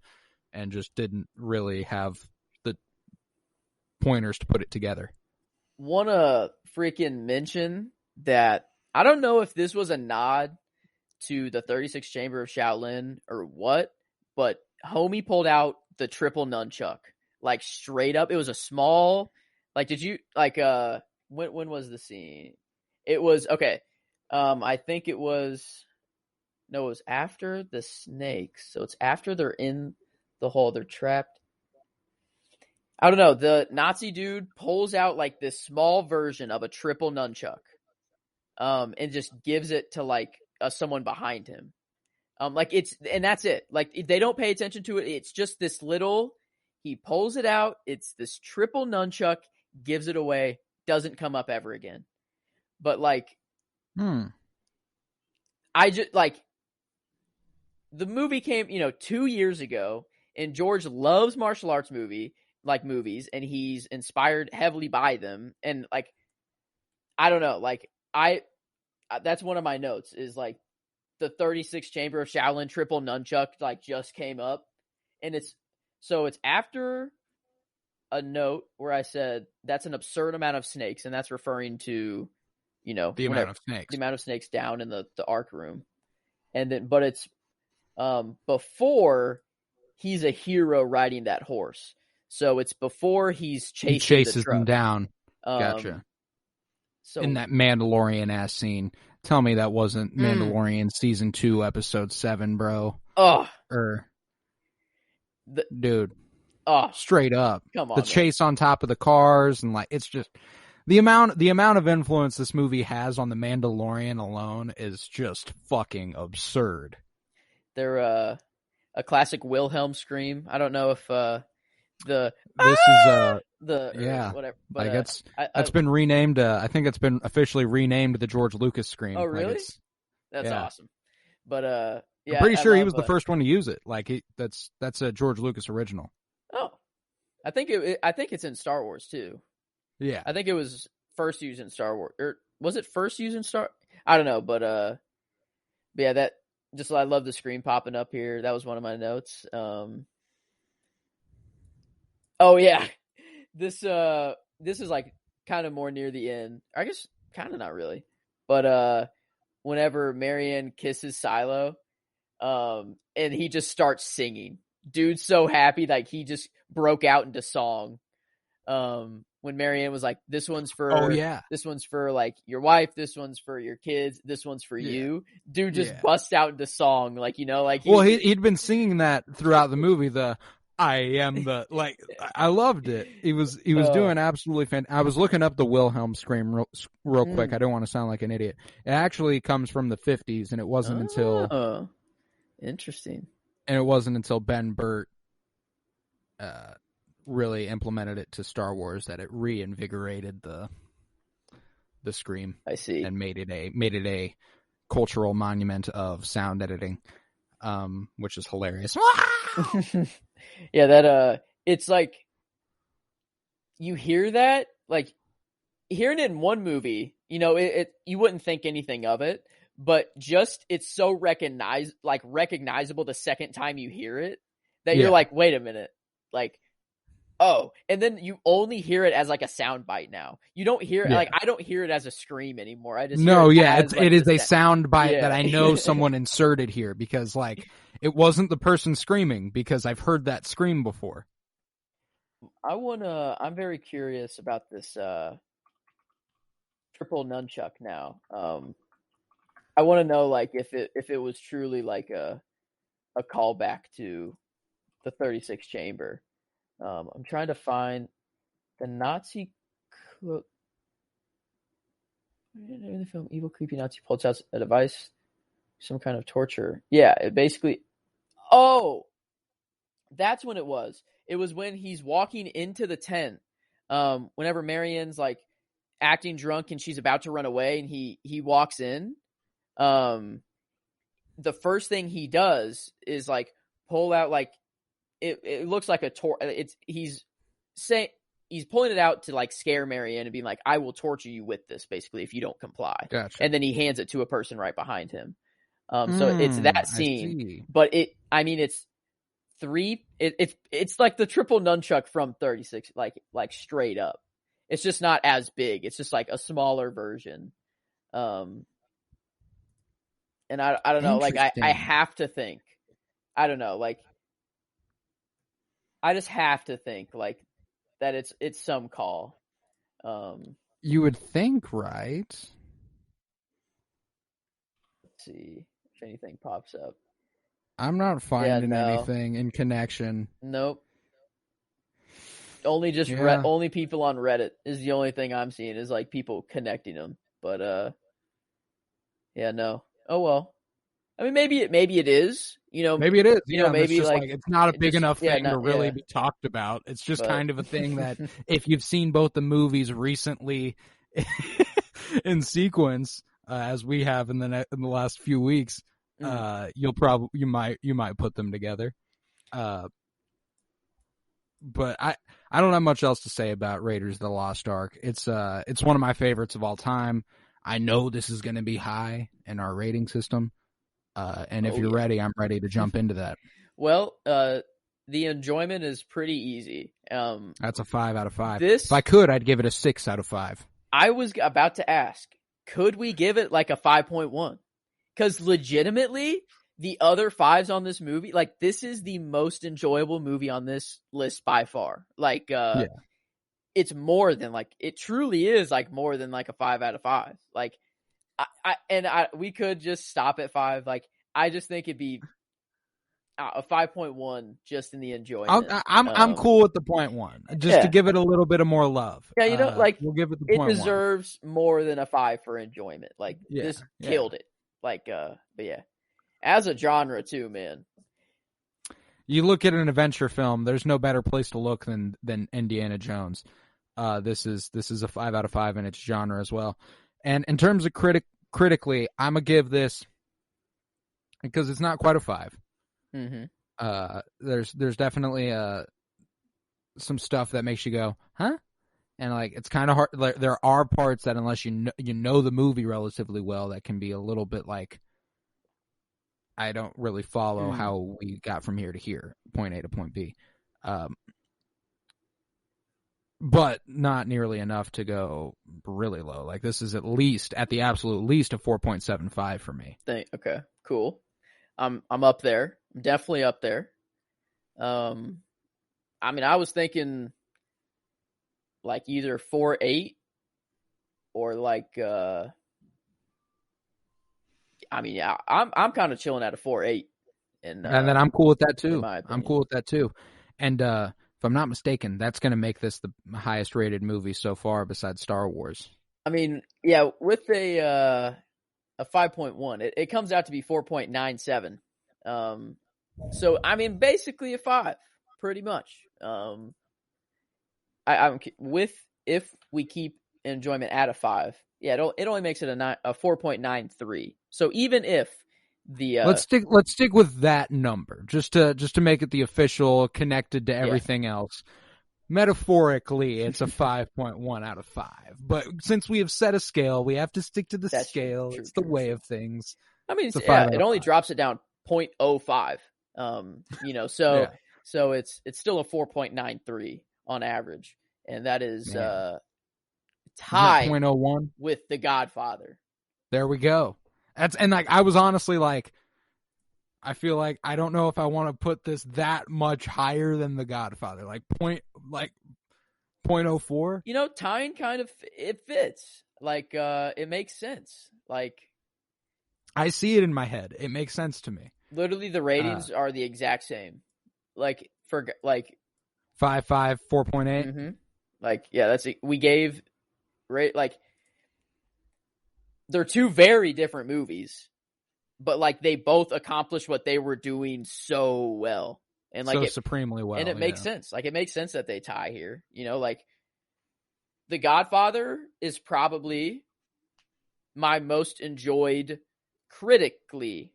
and just didn't really have the pointers to put it together. Want to freaking mention that I don't know if this was a nod to the 36th Chamber of Shaolin or what, but homie pulled out the triple nunchuck, like, straight up. It was a small, like, did you, like, when was the scene? It was, okay, I think it was after the snakes, so it's after they're in the hole, they're trapped. I don't know, the Nazi dude pulls out, like, this small version of a triple nunchuck, and just gives it to, like, someone behind him. Like, and that's it. Like, they don't pay attention to it. It's just this little, he pulls it out. It's this triple nunchuck, gives it away, doesn't come up ever again. But, like, I just, like, the movie came, 2 years ago, and George loves martial arts movies, and he's inspired heavily by them. And, like, I don't know, like, that's one of my notes is, like, the 36th Chamber of Shaolin triple nunchuck, like, just came up, and it's after a note where I said that's an absurd amount of snakes, and that's referring to, the amount of snakes down in the Ark room, and then, but it's before he's a hero riding that horse, so it's before he chases them down. Gotcha. So in that Mandalorian ass scene. Tell me that wasn't Mandalorian season 2, episode 7, bro. Dude. Straight up. Come on. The chase on top of the cars, and, like, it's just the amount of influence this movie has on the Mandalorian alone is just fucking absurd. They're a classic Wilhelm scream. I don't know if whatever. But, like, it's been renamed. I think it's been officially renamed the George Lucas scream. Oh, really? Like, that's awesome. But yeah, I'm pretty sure he was the first one to use it. Like, that's a George Lucas original. Oh, I think it's in Star Wars too. Yeah, I think it was first used in Star Wars, or was it first used in Star? I don't know, but yeah, that just, I love the screen popping up here. That was one of my notes. Oh yeah, this is, like, kind of more near the end. I guess kind of not really, but whenever Marianne kisses Silo, and he just starts singing, dude's so happy, like he just broke out into song. When Marianne was like, "This one's for, this one's for like your wife, this one's for your kids, this one's for you." Dude just busts out into song, like like. He'd been singing that throughout the movie. I am the I loved it. He was doing absolutely fantastic. I was looking up the Wilhelm scream real quick. I don't want to sound like an idiot. It actually comes from the 50s, and it wasn't until interesting. And it wasn't until Ben Burtt really implemented it to Star Wars that it reinvigorated the scream. I see. And made it a cultural monument of sound editing, which is hilarious. Yeah, that it's like you hear that, like hearing it in one movie, it you wouldn't think anything of it, but just it's so recognizable the second time you hear it that you're like, wait a minute, like, oh, and then you only hear it as like a sound bite now. You don't hear it like I don't hear it as a scream anymore. I just it is a sound bite that I know someone inserted here because like it wasn't the person screaming because I've heard that scream before. I'm very curious about this triple nunchuck now. I want to know like if it was truly like a callback to the 36 chamber. I'm trying to find the Nazi in the film. Evil, creepy Nazi pulls out a device, some kind of torture. Yeah, it basically. Oh, that's when it was. It was when he's walking into the tent. Whenever Marianne's like acting drunk and she's about to run away, and he walks in. The first thing he does is like pull out like. It looks like a he's pulling it out to like scare Marianne and being like, I will torture you with this basically if you don't comply. Gotcha. And then he hands it to a person right behind him. So it's that scene, but it's like the triple nunchuck from 36, like straight up. It's just not as big. It's just like a smaller version. And I don't know, like I have to think, I don't know, like, I just have to think like that it's some call. You would think, right? Let's see if anything pops up. I'm not finding anything in connection. Nope. Only only people on Reddit is the only thing I'm seeing is like people connecting them. But no. Oh well. I mean, maybe it is. Maybe it is. Maybe it's like it's not a big enough thing to really be talked about. It's just kind of a thing that if you've seen both the movies recently in sequence, as we have in the last few weeks, you might put them together. But I don't have much else to say about Raiders of the Lost Ark. It's one of my favorites of all time. I know this is going to be high in our rating system. And if you're ready, I'm ready to jump into that. Well, the enjoyment is pretty easy. That's a 5 out of 5. If I could, I'd give it a 6 out of 5. I was about to ask, could we give it like a 5.1? Because legitimately, the other 5s on this movie, like this is the most enjoyable movie on this list by far. Like, it's more than like, it truly is like more than like a 5 out of 5. Like, we could just stop at 5. Like, I just think it'd be a 5.1 just in the enjoyment. I'm cool with the 0.1 just to give it a little bit of more love. Yeah, like we'll give it the 0.1. It deserves more than a 5 for enjoyment. Like this killed it. Like, but yeah, as a genre too, man. You look at an adventure film. There's no better place to look than Indiana Jones. This is a 5 out of 5 in its genre as well. And in terms of critically, I'm gonna give this because it's not quite a 5. Mm-hmm. There's definitely some stuff that makes you go, huh? And like it's kind of hard. Like, there are parts that unless you know the movie relatively well, that can be a little bit like I don't really follow how we got from here to here, point A to point B. But not nearly enough to go really low. Like this is at the absolute least a 4.75 for me. Okay, cool. I'm up there. I'm definitely up there. I mean, I was thinking like either 4.8 or like I mean, yeah, I'm kind of chilling at a 4.8, and then I'm cool with that too. in my opinion. I'm cool with that too. And if I'm not mistaken, that's going to make this the highest rated movie so far besides Star Wars. I mean, yeah, with a 5.1, it comes out to be 4.97. So I mean, basically a 5, pretty much. I'm with if we keep enjoyment at a 5, yeah, it only makes it a 4.93. So even if the let's stick with that number just to make it the official, connected to everything else. Metaphorically, it's a 5.1 out of 5. But since we have set a scale, we have to stick to the scale. It's the way of things. I mean, it only drops it down 0.05. So it's still a 4.93 on average, and that is tied 0.01 with The Godfather. There we go. I was honestly like, I feel like I don't know if I want to put this that much higher than The Godfather, like 0.04. You know, tying kind of it fits. Like it makes sense. Like I see it in my head. It makes sense to me. Literally, the ratings are the exact same. Like for 5.5, 4.8. Mm-hmm. Like we gave like they're two very different movies, but like they both accomplished what they were doing so well, and like supremely well, and it makes sense. Like it makes sense that they tie here. You know, like The Godfather is probably my most enjoyed critically,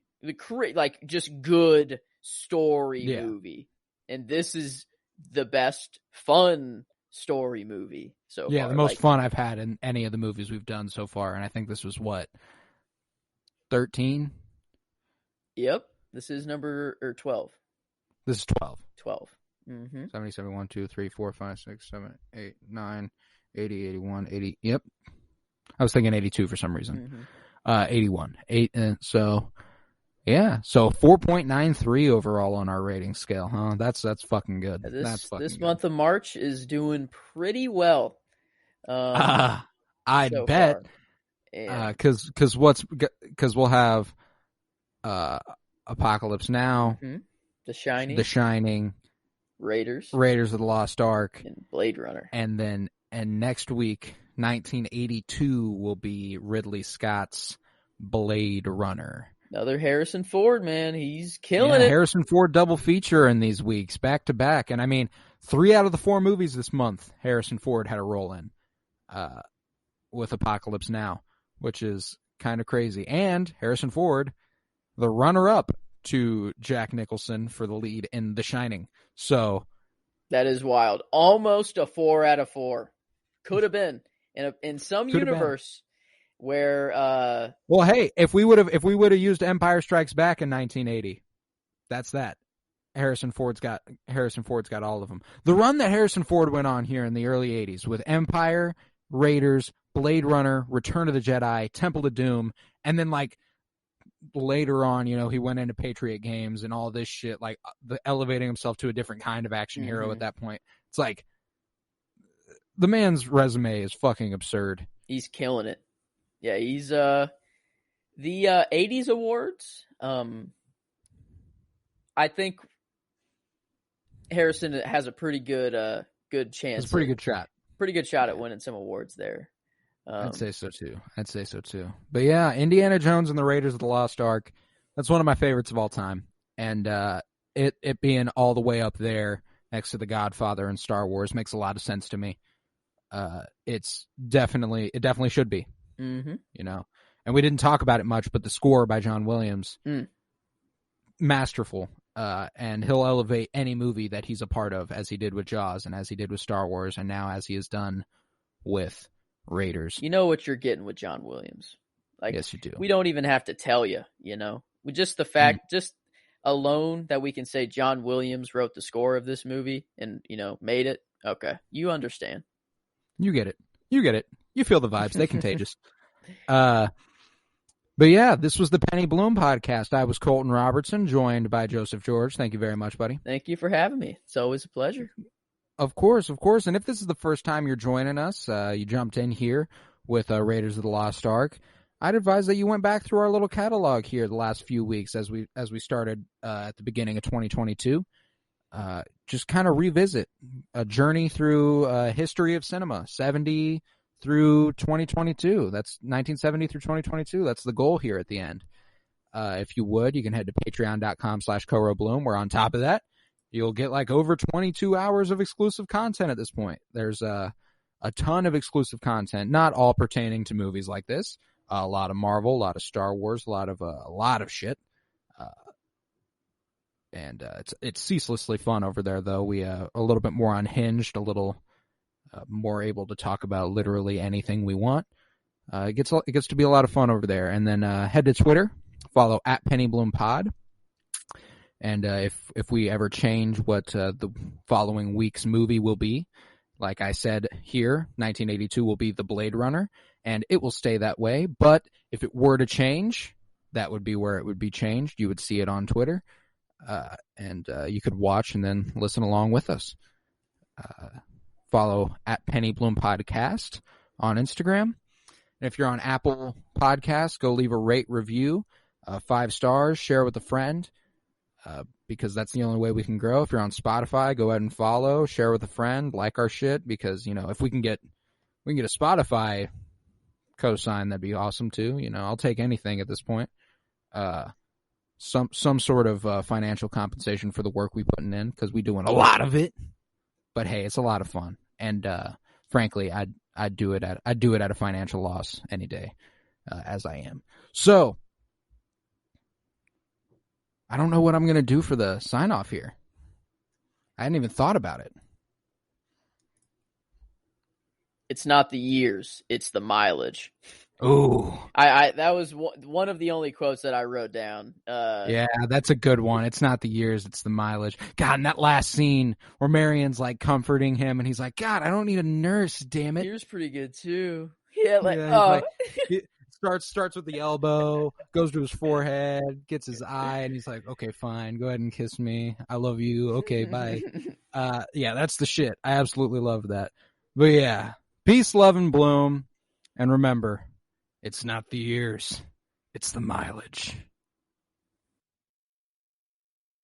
like just good story movie, and this is the best fun story movie so far. The most fun I've had in any of the movies we've done so far, and I think this was what, 13? Yep, this is number 12. This is 12. 12. Mm-hmm. 70, 71, 2, 3, 4, 5, 6, 7, 8, 9, 80, 81, 80. Yep. I was thinking 82 for some reason. Mm-hmm. 81. 8. So 4.93 overall on our rating scale, huh? That's fucking good. This month of March is doing pretty well. I bet. Because we'll have Apocalypse Now, mm-hmm. The Shining, Raiders of the Lost Ark, and Blade Runner, and next week 1982 will be Ridley Scott's Blade Runner. Another Harrison Ford, man. He's killing it. Harrison Ford double feature in these weeks, back to back. And I mean, 3 out of the 4 movies this month, Harrison Ford had a role in with Apocalypse Now, which is kind of crazy. And Harrison Ford, the runner-up to Jack Nicholson for the lead in The Shining. So that is wild. Almost a 4 out of 4. Could have been. In some universe where well, hey, if we would have used Empire Strikes Back in 1980, that's that. Harrison Ford's got all of them. The run that Harrison Ford went on here in the early 80s with Empire, Raiders, Blade Runner, Return of the Jedi, Temple of Doom, and then like later on, you know, he went into Patriot Games and all this shit, like elevating himself to a different kind of action hero at that point. It's like the man's resume is fucking absurd. He's killing it. Yeah, he's the 80s awards. I think Harrison has a pretty good chance. It's a pretty good shot. Pretty good shot at winning some awards there. I'd say so too. But yeah, Indiana Jones and the Raiders of the Lost Ark. That's one of my favorites of all time. And it being all the way up there next to The Godfather and Star Wars makes a lot of sense to me. It definitely should be. Mm-hmm. You know, and we didn't talk about it much, but the score by John Williams, masterful. And he'll elevate any movie that he's a part of, as he did with Jaws and as he did with Star Wars, and now as he has done with Raiders. You know what you're getting with John Williams. Like, yes, you do. We don't even have to tell you, you know. With just the fact, just alone that we can say John Williams wrote the score of this movie and, you know, made it. Okay, you understand. You get it. You feel the vibes. They're contagious. But yeah, this was the Penny Bloom podcast. I was Colton Robertson, joined by Joseph George. Thank you very much, buddy. Thank you for having me. It's always a pleasure. Of course. And if this is the first time you're joining us, you jumped in here with Raiders of the Lost Ark, I'd advise that you went back through our little catalog here the last few weeks as we started at the beginning of 2022. Just kind of revisit a journey through history of cinema, 70 through 2022. That's 1970 through 2022. That's the goal here at the end. If you would, you can head to patreon.com/CoroBloom. We're on top of that. You'll get like over 22 hours of exclusive content at this point. There's a ton of exclusive content, not all pertaining to movies like this. A lot of Marvel, a lot of Star Wars, a lot of shit. And it's ceaselessly fun over there, though. We a little bit more unhinged, a little more able to talk about literally anything we want. It gets to be a lot of fun over there. And then head to Twitter, follow @PennyBloomPod. And if we ever change what the following week's movie will be, like I said here, 1982 will be The Blade Runner, and it will stay that way. But if it were to change, that would be where it would be changed. You would see it on Twitter, and you could watch and then listen along with us. Follow @PennyBloomPodcast on Instagram. And if you're on Apple Podcasts, go leave a rate review, 5 stars, share with a friend. Because that's the only way we can grow. If you're on Spotify, go ahead and follow, share with a friend, like our shit. Because if we can get a Spotify cosign, that'd be awesome too. I'll take anything at this point. Some sort of financial compensation for the work we putting in, because we doing a lot of it. But hey, it's a lot of fun, and frankly, I'd do it at a financial loss any day, as I am. So. I don't know what I'm going to do for the sign-off here. I hadn't even thought about it. It's not the years, it's the mileage. Ooh. I that was one of the only quotes that I wrote down. Yeah, that's a good one. It's not the years, it's the mileage. God, and that last scene where Marion's like comforting him, and he's like, God, I don't need a nurse, damn it. Here's pretty good too. Yeah, Starts with the elbow, goes to his forehead, gets his eye, and he's like, okay, fine, go ahead and kiss me. I love you. Okay, bye. Yeah, that's the shit. I absolutely love that. But yeah, peace, love, and bloom. And remember, it's not the years, it's the mileage.